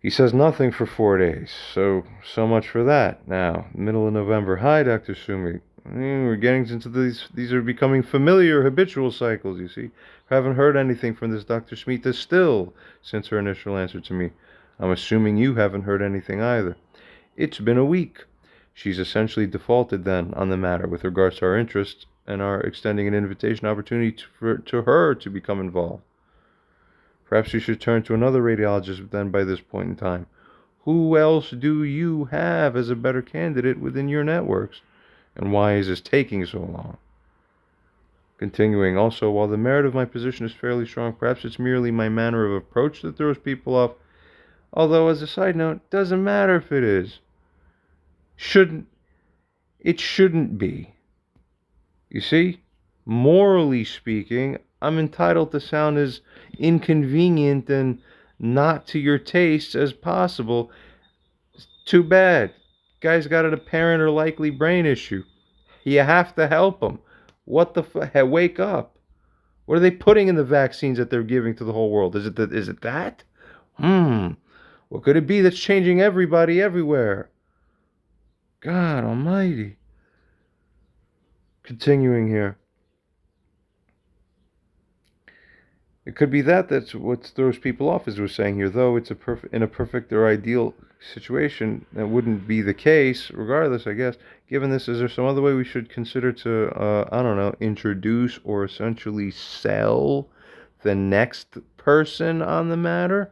He says nothing for 4 days, so much for that. Now, middle of November. Hi, Dr. Sumit. We're getting into these are becoming familiar, habitual cycles, you see. I haven't heard anything from this Dr. Smita still since her initial answer to me. I'm assuming you haven't heard anything either. It's been a week. She's essentially defaulted then on the matter with regards to our interests and are extending an invitation opportunity to her to become involved. Perhaps you should turn to another radiologist then by this point in time. Who else do you have as a better candidate within your networks? And why is this taking so long? Continuing, also, while the merit of my position is fairly strong, perhaps it's merely my manner of approach that throws people off. Although, as a side note, doesn't matter if it is. It shouldn't be. You see? Morally speaking, I'm entitled to sound as inconvenient and not to your tastes as possible. Too bad. Guy's got an apparent or likely brain issue. You have to help him. What the wake up. What are they putting in the vaccines that they're giving to the whole world? Is it that? What could it be that's changing everybody everywhere? God almighty. Continuing here. It could be that's what throws people off, as we're saying here. Though it's in a perfect or ideal situation, that wouldn't be the case. Regardless, I guess. Given this, is there some other way we should consider to, I don't know, introduce or essentially sell the next person on the matter?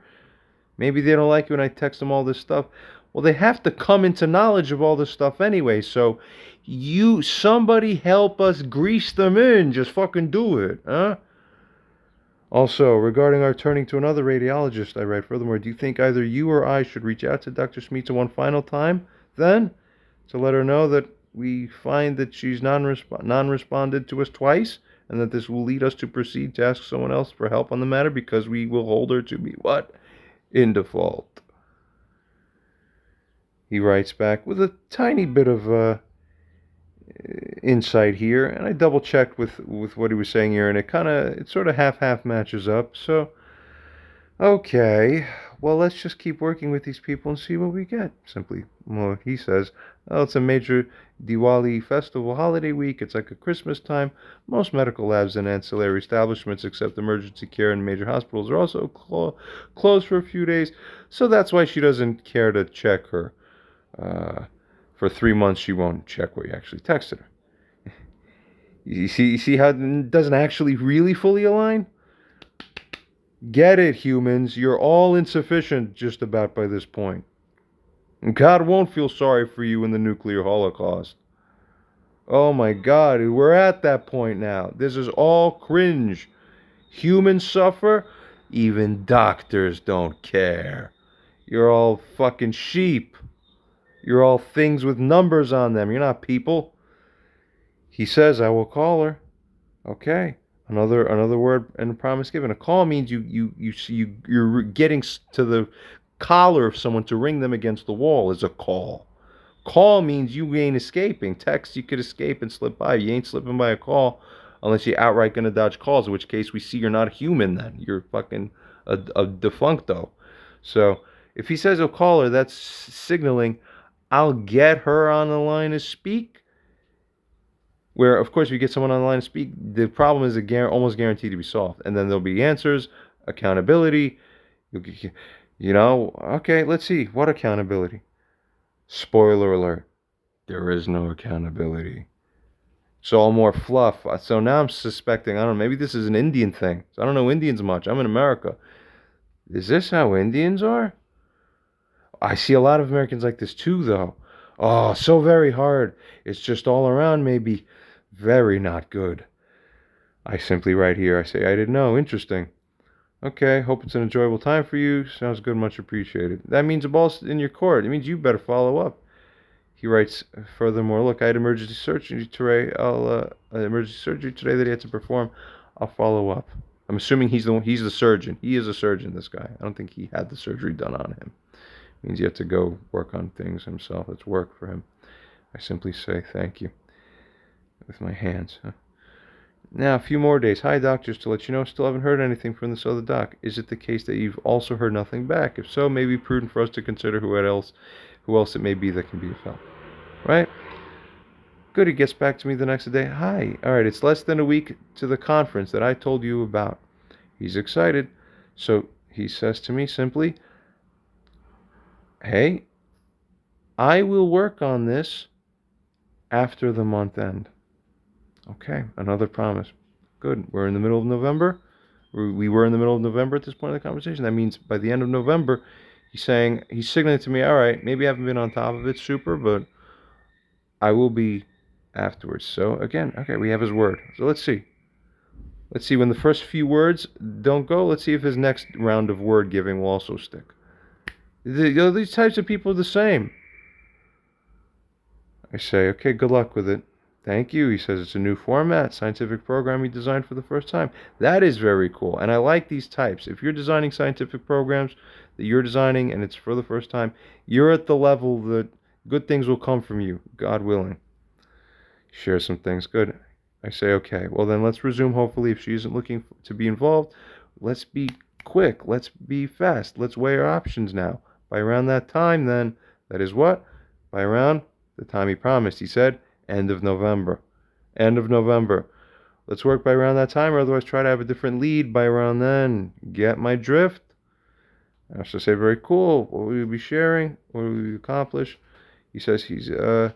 Maybe they don't like you when I text them all this stuff. Well, they have to come into knowledge of all this stuff anyway. So, somebody help us grease them in. Just fucking do it, huh? Also, regarding our turning to another radiologist, I write, furthermore, do you think either you or I should reach out to Dr. Smeeta one final time, then, to let her know that we find that she's non-responded to us twice, and that this will lead us to proceed to ask someone else for help on the matter because we will hold her to be what? In default. He writes back with a tiny bit of insight here, and I double checked with what he was saying here, and it sort of half matches up. So okay, well let's just keep working with these people and see what we get. Simply, well, he says, oh, it's a major Diwali festival holiday week. It's like a Christmas time. Most medical labs and ancillary establishments, except emergency care and major hospitals, are also closed for a few days. So that's why she doesn't care to check her. For 3 months, she won't check what you actually texted her. You see how it doesn't actually really fully align? Get it, humans. You're all insufficient just about by this point. And God won't feel sorry for you in the nuclear holocaust. Oh my God, we're at that point now. This is all cringe. Humans suffer, even doctors don't care. You're all fucking sheep. You're all things with numbers on them. You're not people. He says, I will call her. Okay. Another word and a promise given. A call means you're getting to the collar of someone to ring them against the wall is a call. Call means you ain't escaping. Text you could escape and slip by. You ain't slipping by a call unless you're outright gonna dodge calls, in which case we see you're not human then. You're fucking a defuncto. So if he says he'll call her, that's signaling I'll get her on the line to speak. Where, of course, if you get someone on the line to speak, the problem is almost guaranteed to be solved. And then there'll be answers, accountability. Okay, let's see. What accountability? Spoiler alert. There is no accountability. It's all more fluff. So now I'm suspecting, I don't know, maybe this is an Indian thing. So I don't know Indians much. I'm in America. Is this how Indians are? I see a lot of Americans like this too, though. Oh, so very hard. It's just all around maybe very not good. I simply write here, I say, I didn't know. Interesting. Okay, hope it's an enjoyable time for you. Sounds good, much appreciated. That means the ball's in your court. It means you better follow up. He writes, furthermore, look, I had emergency surgery today. Emergency surgery today that he had to perform. I'll follow up. I'm assuming he's the surgeon. He is a surgeon, this guy. I don't think he had the surgery done on him. It means he had to go work on things himself. It's work for him. I simply say thank you with my hands. Now, a few more days. Hi, doc. Just to let you know, still haven't heard anything from this other doc. Is it the case that you've also heard nothing back? If so, it may be prudent for us to consider who else it may be that can be of help. Right? Good. He gets back to me the next day. Hi. All right. It's less than a week to the conference that I told you about. He's excited. So he says to me simply, hey, I will work on this after the month end. Okay, another promise. Good. We're in the middle of November. We were in the middle of November at this point of the conversation. That means by the end of November, he's signaling to me, all right, maybe I haven't been on top of it super, but I will be afterwards. So again, okay, we have his word. So let's see. Let's see when the first few words don't go. Let's see if his next round of word giving will also stick. These types of people are the same. I say, okay, good luck with it. Thank you. He says it's a new format, scientific program he designed for the first time. That is very cool. And I like these types. If you're designing scientific programs that you're designing and it's for the first time, you're at the level that good things will come from you, God willing. Share some things. Good. I say, okay, well then let's resume. Hopefully, if she isn't looking to be involved, let's be quick. Let's be fast. Let's weigh our options now. By around that time, then, that is what? By around the time he promised. He said, end of November. End of November. Let's work by around that time, or otherwise try to have a different lead by around then. Get my drift? I have to say, very cool. What will we be sharing? What will we accomplish? He says he's, and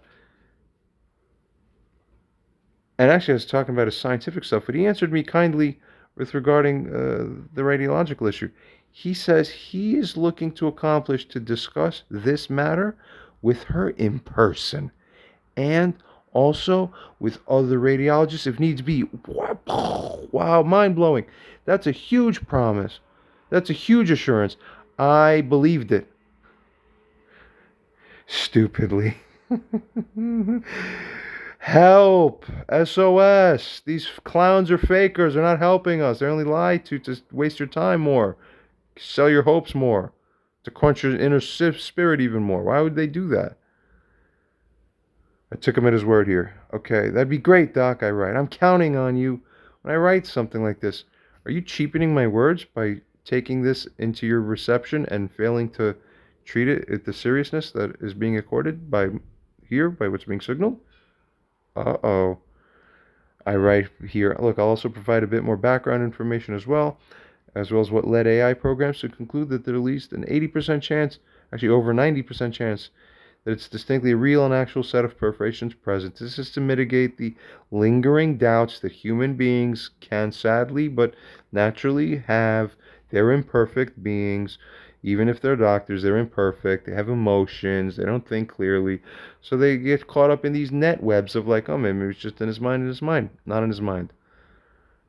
actually I was talking about his scientific stuff, but he answered me kindly with regarding the radiological issue. He says he is looking to discuss this matter with her in person and Also, with other radiologists, if needs be. Wow, mind blowing. That's a huge promise. That's a huge assurance. I believed it. Stupidly. Help! SOS! These clowns are fakers. They're not helping us. They only lie to waste your time more, sell your hopes more, to crunch your inner spirit even more. Why would they do that? I took him at his word here. Okay, that'd be great, Doc, I write. I'm counting on you when I write something like this. Are you cheapening my words by taking this into your reception and failing to treat it with the seriousness that is being accorded by what's being signaled? Uh-oh. I write here, look, I'll also provide a bit more background information as well as what led AI programs to conclude that there's at least an 80% chance, actually over 90% chance, that it's distinctly a real and actual set of perforations present. This is to mitigate the lingering doubts that human beings can sadly but naturally have. They're imperfect beings. Even if they're doctors, they're imperfect. They have emotions. They don't think clearly. So they get caught up in these net webs of like, oh, maybe it's just in his mind, not in his mind.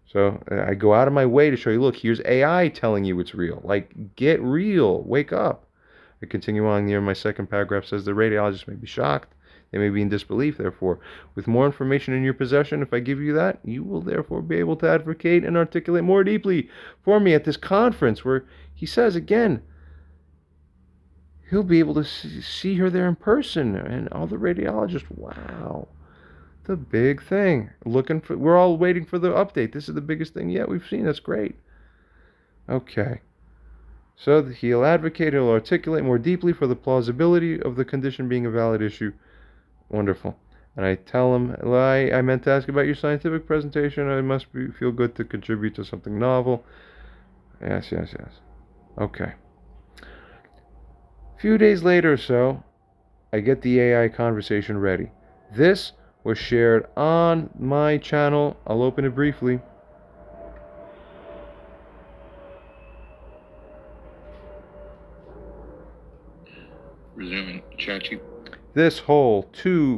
So I go out of my way to show you, look, here's AI telling you it's real. Like, get real. Wake up. I continue on here. My second paragraph says the radiologist may be shocked. They may be in disbelief, therefore. With more information in your possession, if I give you that, you will therefore be able to advocate and articulate more deeply for me at this conference where he says again, he'll be able to see her there in person and all the radiologists. Wow. The big thing. We're all waiting for the update. This is the biggest thing yet we've seen. That's great. Okay. So he'll advocate, he'll articulate more deeply for the plausibility of the condition being a valid issue. Wonderful. And I tell him, I meant to ask about your scientific presentation. I must feel good to contribute to something novel. Yes. Okay. A few days later or so, I get the AI conversation ready. This was shared on my channel. I'll open it briefly. Resuming ChatGPT. This whole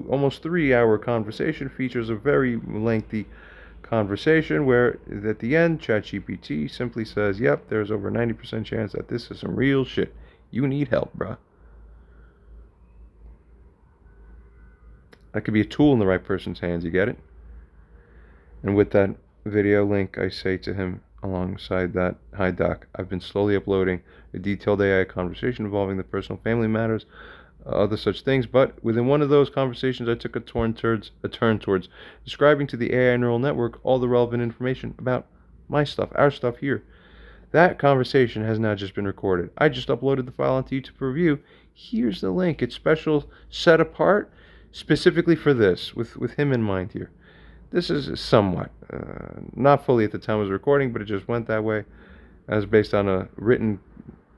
almost 3 hour conversation features a very lengthy conversation where at the end ChatGPT simply says, yep, there's over 90% chance that this is some real shit. You need help, bruh. That could be a tool in the right person's hands, you get it? And with that video link, I say to him alongside that, hi Doc, I've been slowly uploading a detailed AI conversation involving the personal family matters, other such things, but within one of those conversations I took a turn towards describing to the AI neural network all the relevant information about my stuff, our stuff here. That conversation has now just been recorded. I just uploaded the file onto YouTube for review. Here's the link. It's special, set apart specifically for this, with him in mind here. This is somewhat, not fully at the time I was recording, but it just went that way as based on a written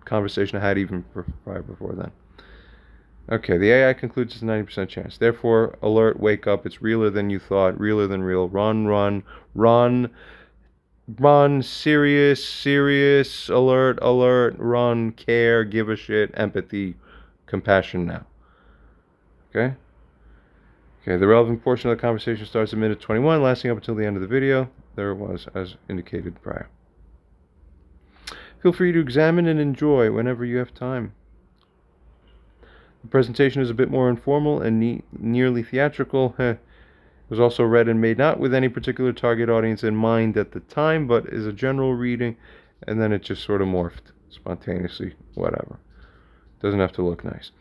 conversation I had even prior before then. Okay, the AI concludes it's a 90% chance. Therefore, alert, wake up, it's realer than you thought, realer than real. Run, serious, alert, run, care, give a shit, empathy, compassion now. Okay? Okay, the relevant portion of the conversation starts at minute 21, lasting up until the end of the video. There it was, as indicated prior. Feel free to examine and enjoy whenever you have time. The presentation is a bit more informal and nearly theatrical. It was also read and made not with any particular target audience in mind at the time, but is a general reading, and then it just sort of morphed spontaneously, whatever. Doesn't have to look nice.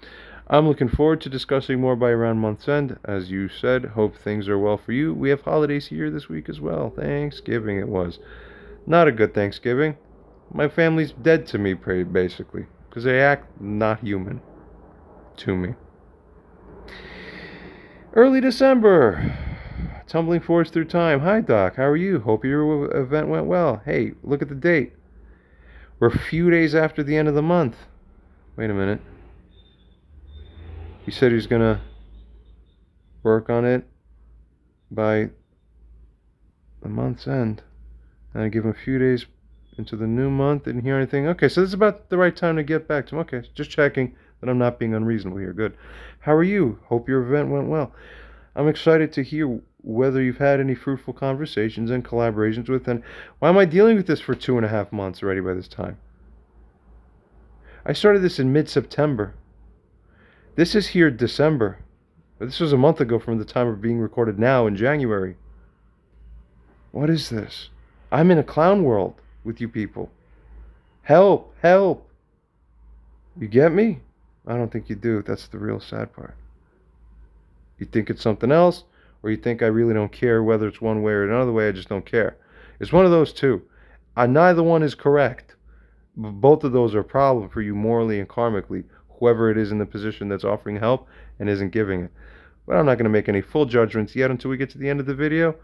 I'm looking forward to discussing more by around month's end. As you said, hope things are well for you. We have holidays here this week as well. Thanksgiving it was. Not a good Thanksgiving. My family's dead to me, basically, because they act not human to me. Early December. Tumbling forwards through time. Hi, Doc. How are you? Hope your event went well. Hey, look at the date. We're a few days after the end of the month. Wait a minute. He said he's gonna work on it by the month's end. And I give him a few days into the new month. Didn't hear anything. Okay, so this is about the right time to get back to him. Okay, just checking that I'm not being unreasonable here. Good. How are you? Hope your event went well. I'm excited to hear whether you've had any fruitful conversations and collaborations with, and why am I dealing with this for 2.5 months already by this time? I started this in mid-September. This is here December. This was a month ago from the time of being recorded now in January. What is this? I'm in a clown world with you people. Help! Help! You get me? I don't think you do. That's the real sad part. You think it's something else, or you think I really don't care whether it's one way or another way, I just don't care. It's one of those two. Neither one is correct. Both of those are a problem for you morally and karmically, whoever it is in the position that's offering help and isn't giving it. But I'm not going to make any full judgments yet until we get to the end of the video.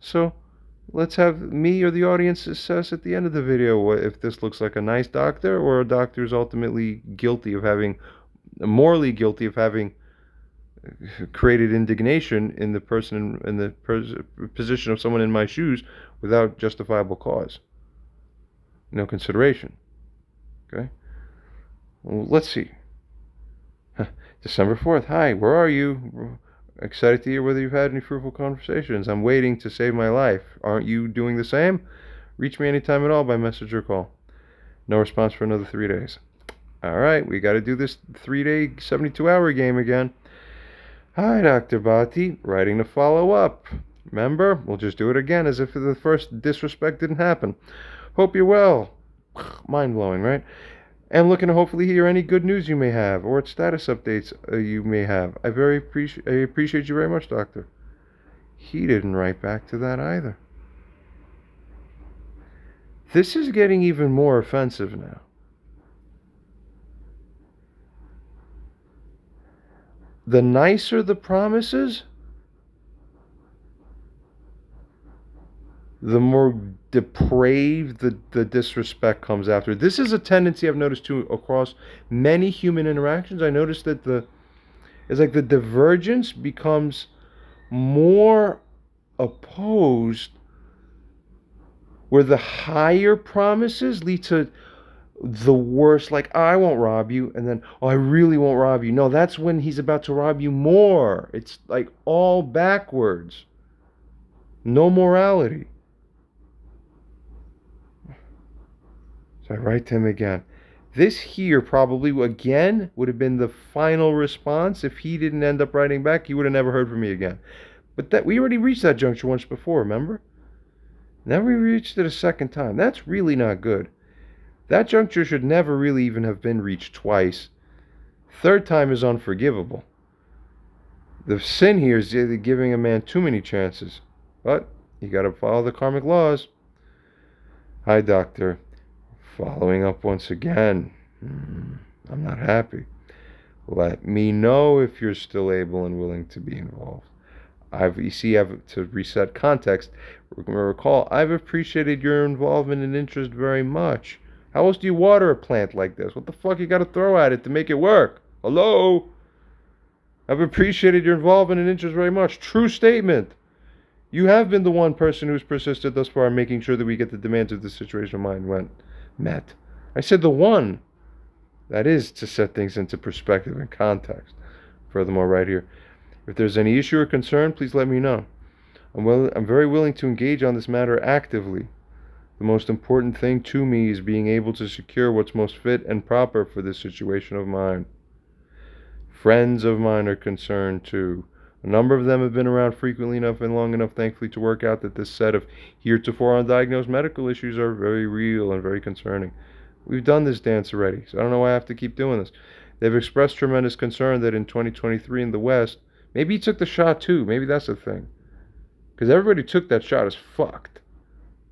So let's have me or the audience assess at the end of the video if this looks like a nice doctor or a doctor who's ultimately morally guilty of having created indignation in the person in the position of someone in my shoes without justifiable cause. No consideration. Okay? Well, let's see. December 4th. Hi, where are you? Excited to hear whether you've had any fruitful conversations. I'm waiting to save my life. Aren't you doing the same? Reach me anytime at all by message or call. No response for another 3 days. All right, we got to do this 3-day, 72-hour game again. Hi, Dr. Bhatti. Writing to follow up. Remember? We'll just do it again as if the first disrespect didn't happen. Hope you're well. Mind-blowing, right? And looking to hopefully hear any good news you may have or status updates you may have. I appreciate you very much, Doctor. He didn't write back to that either. This is getting even more offensive now. The nicer the promises, the more depraved the disrespect comes after. This is a tendency I've noticed too across many human interactions. I noticed that it's like the divergence becomes more opposed where the higher promises lead to the worst, like, oh, I won't rob you, and then, oh, I really won't rob you. No, that's when he's about to rob you more. It's like all backwards. No morality. So I write to him again. This here probably, again, would have been the final response. If he didn't end up writing back, he would have never heard from me again. But that we already reached that juncture once before, remember? Now we reached it a second time. That's really not good. That juncture should never really even have been reached twice. Third time is unforgivable. The sin here is giving a man too many chances. But you got to follow the karmic laws. Hi, doctor. Following up once again. I'm not happy. Let me know if you're still able and willing to be involved. To reset context, recall, I've appreciated your involvement and interest very much. How else do you water a plant like this? What the fuck you gotta throw at it to make it work? Hello? I've appreciated your involvement and interest very much. True statement. You have been the one person who's persisted thus far in making sure that we get the demands of this situation of mine met. I said the one. That is to set things into perspective and context. Furthermore, right here, if there's any issue or concern, please let me know. I'm very willing to engage on this matter actively. The most important thing to me is being able to secure what's most fit and proper for this situation of mine. Friends of mine are concerned too. A number of them have been around frequently enough and long enough, thankfully, to work out that this set of heretofore undiagnosed medical issues are very real and very concerning. We've done this dance already, so I don't know why I have to keep doing this. They've expressed tremendous concern that in 2023 in the West, maybe he took the shot too, maybe that's the thing. Because everybody who took that shot is fucked.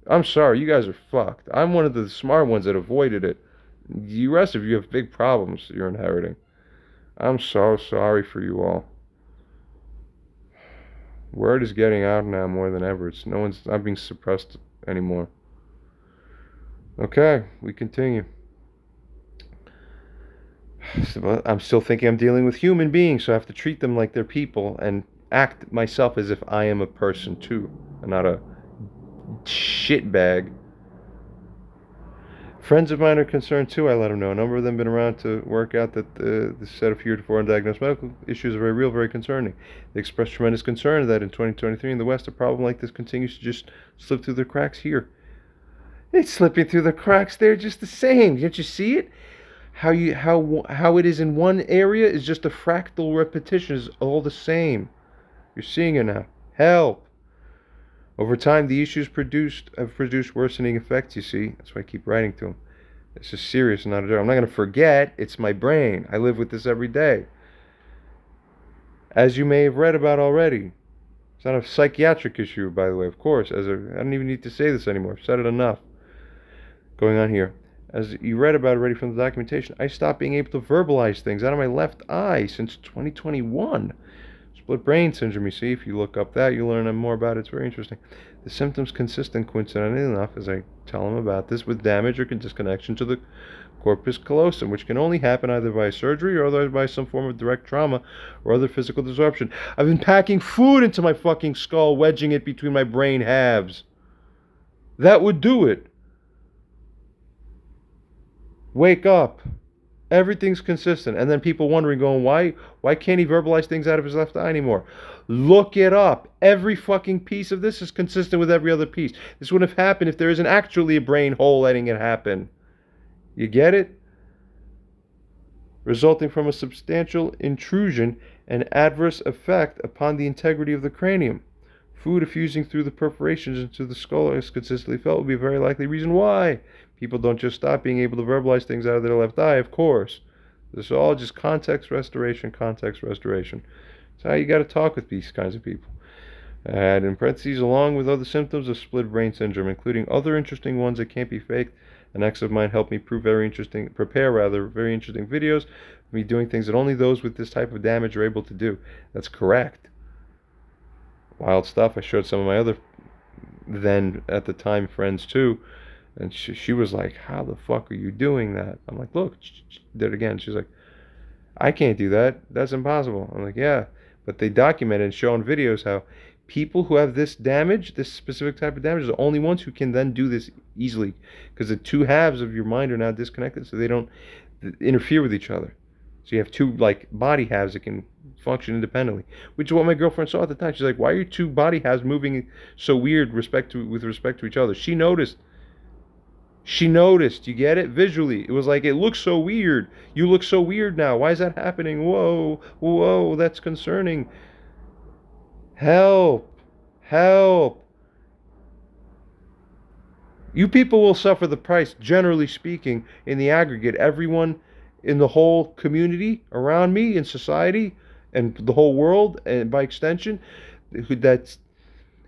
I'm sorry, you guys are fucked. I'm one of the smart ones that avoided it. The rest of you have big problems you're inheriting. I'm so sorry for you all. Word is getting out now more than ever. No one's not being suppressed anymore. Okay, we continue. I'm still thinking I'm dealing with human beings, so I have to treat them like they're people and act myself as if I am a person too, and not a shitbag. Friends of mine are concerned too. I let them know. A number of them have been around to work out that the set of heretofore undiagnosed medical issues are very real, very concerning. They express tremendous concern that in 2023 in the West, a problem like this continues to just slip through the cracks here. It's slipping through the cracks there just the same. Can't you see it? How it is in one area is just a fractal repetition is all the same. You're seeing it now. Help. Over time, the issues have produced worsening effects, you see. That's why I keep writing to him. This is serious, not a joke. I'm not going to forget. It's my brain. I live with this every day. As you may have read about already. It's not a psychiatric issue, by the way, of course. I don't even need to say this anymore. I've said it enough. Going on here. As you read about already from the documentation, I stopped being able to verbalize things out of my left eye since 2021. Split brain syndrome, you see. If you look up that, you'll learn more about it. It's very interesting. The symptoms consistent, coincidentally enough, as I tell them about this, with damage or disconnection to the corpus callosum, which can only happen either by surgery or otherwise by some form of direct trauma or other physical disruption. I've been packing food into my fucking skull, wedging it between my brain halves. That would do it. Wake up. Everything's consistent. And then people wondering, going, why can't he verbalize things out of his left eye anymore? Look it up. Every fucking piece of this is consistent with every other piece. This wouldn't have happened if there isn't actually a brain hole letting it happen. You get it? Resulting from a substantial intrusion and adverse effect upon the integrity of the cranium. Food effusing through the perforations into the skull, as consistently felt, would be a very likely reason why. People don't just stop being able to verbalize things out of their left eye, of course. This is all just context restoration, context restoration. It's how you got to talk with these kinds of people. And in parentheses, along with other symptoms of split brain syndrome, including other interesting ones that can't be faked, an ex of mine helped me prepare very interesting videos of me doing things that only those with this type of damage are able to do. That's correct. Wild stuff. I showed some of my other, then at the time, friends too. And she was like, how the fuck are you doing that? I'm like, look, did it again. She's like, I can't do that. That's impossible. I'm like, yeah. But they documented and show in videos how people who have this damage, this specific type of damage, are the only ones who can then do this easily. Because the two halves of your mind are now disconnected, so they don't interfere with each other. So you have two like body halves that can function independently, which is what my girlfriend saw at the time. She's like, why are your two body halves moving so weird with respect to each other? She noticed. You get it? Visually. It was like, it looks so weird. You look so weird now. Why is that happening? Whoa, that's concerning. Help. You people will suffer the price, generally speaking, in the aggregate. Everyone in the whole community around me, in society, and the whole world, and by extension,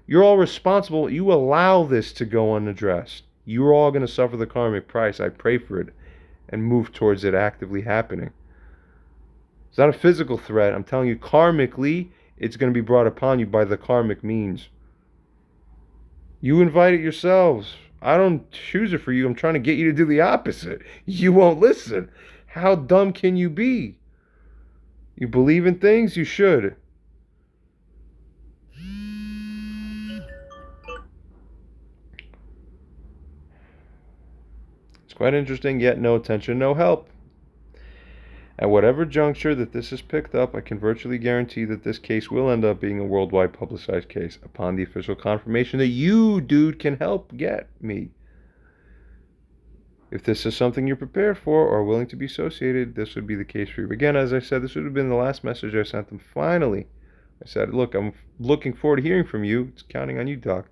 you're all responsible. You allow this to go unaddressed. You're all going to suffer the karmic price. I pray for it and move towards it actively happening. It's not a physical threat. I'm telling you, karmically, it's going to be brought upon you by the karmic means. You invite it yourselves. I don't choose it for you. I'm trying to get you to do the opposite. You won't listen. How dumb can you be? You believe in things? You should. It's quite interesting, yet no attention, no help. At whatever juncture that this is picked up, I can virtually guarantee that this case will end up being a worldwide publicized case upon the official confirmation that you, dude, can help get me. If this is something you're prepared for or willing to be associated, this would be the case for you. Again, as I said, this would have been the last message I sent them. Finally, I said, look, I'm looking forward to hearing from you. It's counting on you, Doc.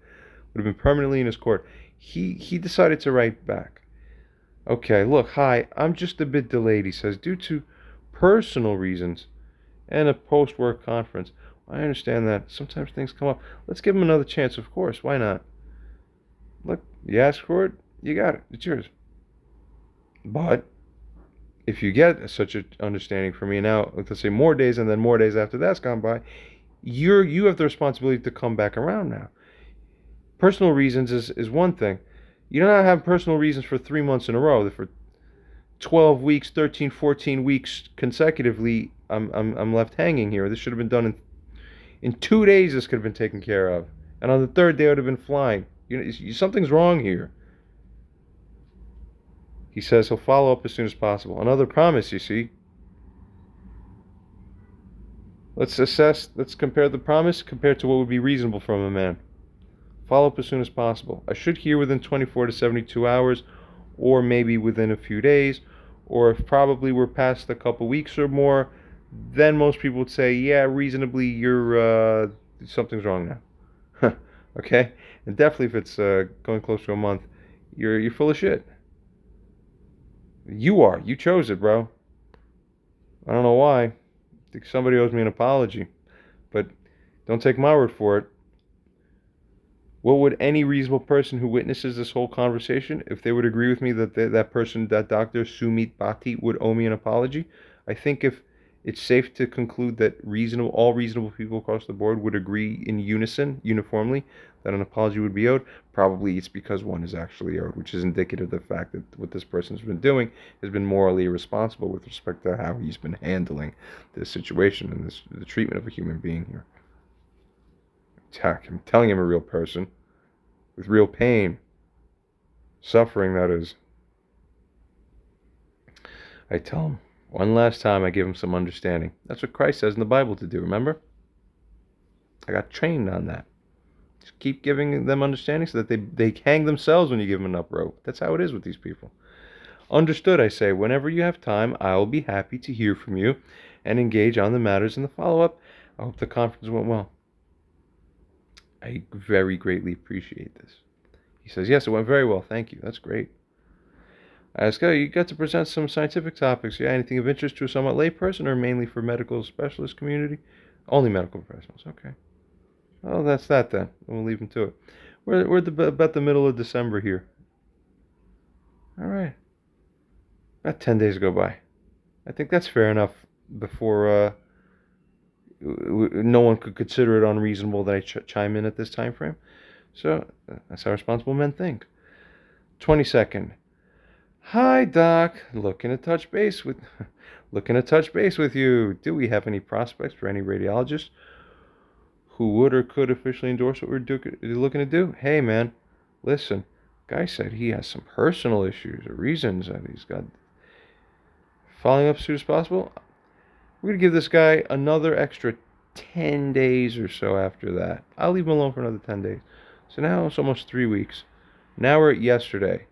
Would have been permanently in his court. He decided to write back. Okay, look, hi, I'm just a bit delayed, he says, due to personal reasons and a post-work conference. I understand that. Sometimes things come up. Let's give him another chance, of course. Why not? Look, you ask for it, you got it. It's yours. But if you get such an understanding from me now, let's say more days and then more days after that's gone by, you have the responsibility to come back around now. Personal reasons is one thing. You don't have personal reasons for 3 months in a row. For 12 weeks, 13, 14 weeks consecutively, I'm left hanging here. This should have been done in 2 days. This could have been taken care of, and on the third day I would have been flying. Something's wrong here. He says he'll follow up as soon as possible. Another promise, you see. Let's compare the promise compared to what would be reasonable from a man. Follow up as soon as possible. I should hear within 24 to 72 hours, or maybe within a few days, or if probably we're past a couple weeks or more, then most people would say, yeah, reasonably, something's wrong now. Okay? And definitely if it's going close to a month, you're full of shit. You are. You chose it, bro. I don't know why. I think somebody owes me an apology. But don't take my word for it. What would any reasonable person who witnesses this whole conversation, if they would agree with me that that person, that Dr. Sumit Bhatti, would owe me an apology? I think if it's safe to conclude that all reasonable people across the board would agree in unison, uniformly, that an apology would be owed, probably it's because one is actually owed, which is indicative of the fact that what this person's been doing has been morally irresponsible with respect to how he's been handling this situation and the treatment of a human being here. I'm telling him a real person with real pain, suffering, that is. I tell him one last time, I give him some understanding. That's what Christ says in the Bible to do, remember? I got trained on that. Just keep giving them understanding so that they hang themselves when you give them enough rope. That's how it is with these people. Understood, I say. Whenever you have time, I will be happy to hear from you and engage on the matters in the follow-up. I hope the conference went well. I very greatly appreciate this. He says, yes, it went very well. Thank you. That's great. I ask, oh, you got to present some scientific topics. Yeah, anything of interest to a somewhat layperson or mainly for medical specialist community? Only medical professionals. Okay. Well, that's that then. We'll leave him to it. We're about the middle of December here. All right. About 10 days go by. I think that's fair enough before no one could consider it unreasonable that I chime in at this time frame. So that's how responsible men think. 22nd. Hi, Doc. Looking to touch base with you. Do we have any prospects for any radiologists who would or could officially endorse what we're looking to do? Hey, man, listen. Guy said he has some personal issues or reasons that he's got. Following up as soon as possible. We're going to give this guy another extra 10 days or so after that. I'll leave him alone for another 10 days. So now it's almost 3 weeks. Now we're at yesterday.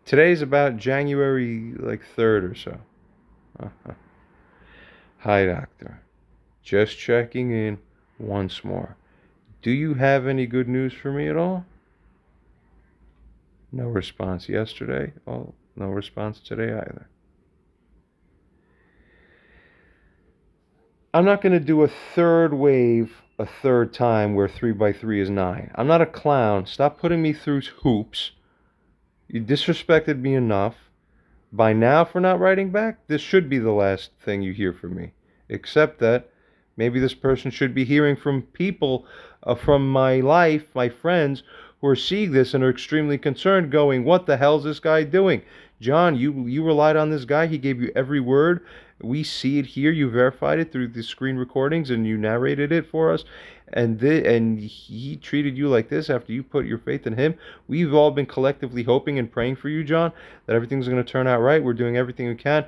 Today's about January 3rd or so. Hi, doctor. Just checking in once more. Do you have any good news for me at all? No response yesterday. Oh, no response today either. I'm not going to do a third wave a third time where 3 by 3 is 9. I'm not a clown. Stop putting me through hoops. You disrespected me enough. By now, for not writing back, this should be the last thing you hear from me. Except that maybe this person should be hearing from people from my life, my friends, who are seeing this and are extremely concerned, going, what the hell is this guy doing? John, you relied on this guy. He gave you every word. We see it here. You verified it through the screen recordings and you narrated it for us. And he treated you like this after you put your faith in him. We've all been collectively hoping and praying for you, John, that everything's going to turn out right. We're doing everything we can.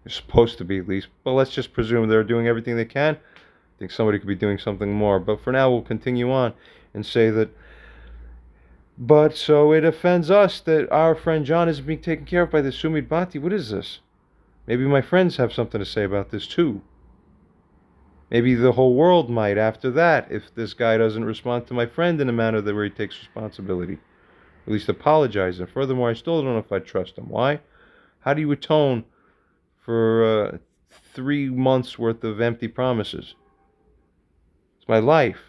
They're supposed to be, at least. But let's just presume they're doing everything they can. I think somebody could be doing something more. But for now, we'll continue on and say that. But so it offends us that our friend John is being taken care of by this Sumit Bhatti. What is this? Maybe my friends have something to say about this too. Maybe the whole world might after that if this guy doesn't respond to my friend in a manner that where he takes responsibility. At least apologize. And furthermore, I still don't know if I trust him. Why? How do you atone for 3 months worth of empty promises? It's my life.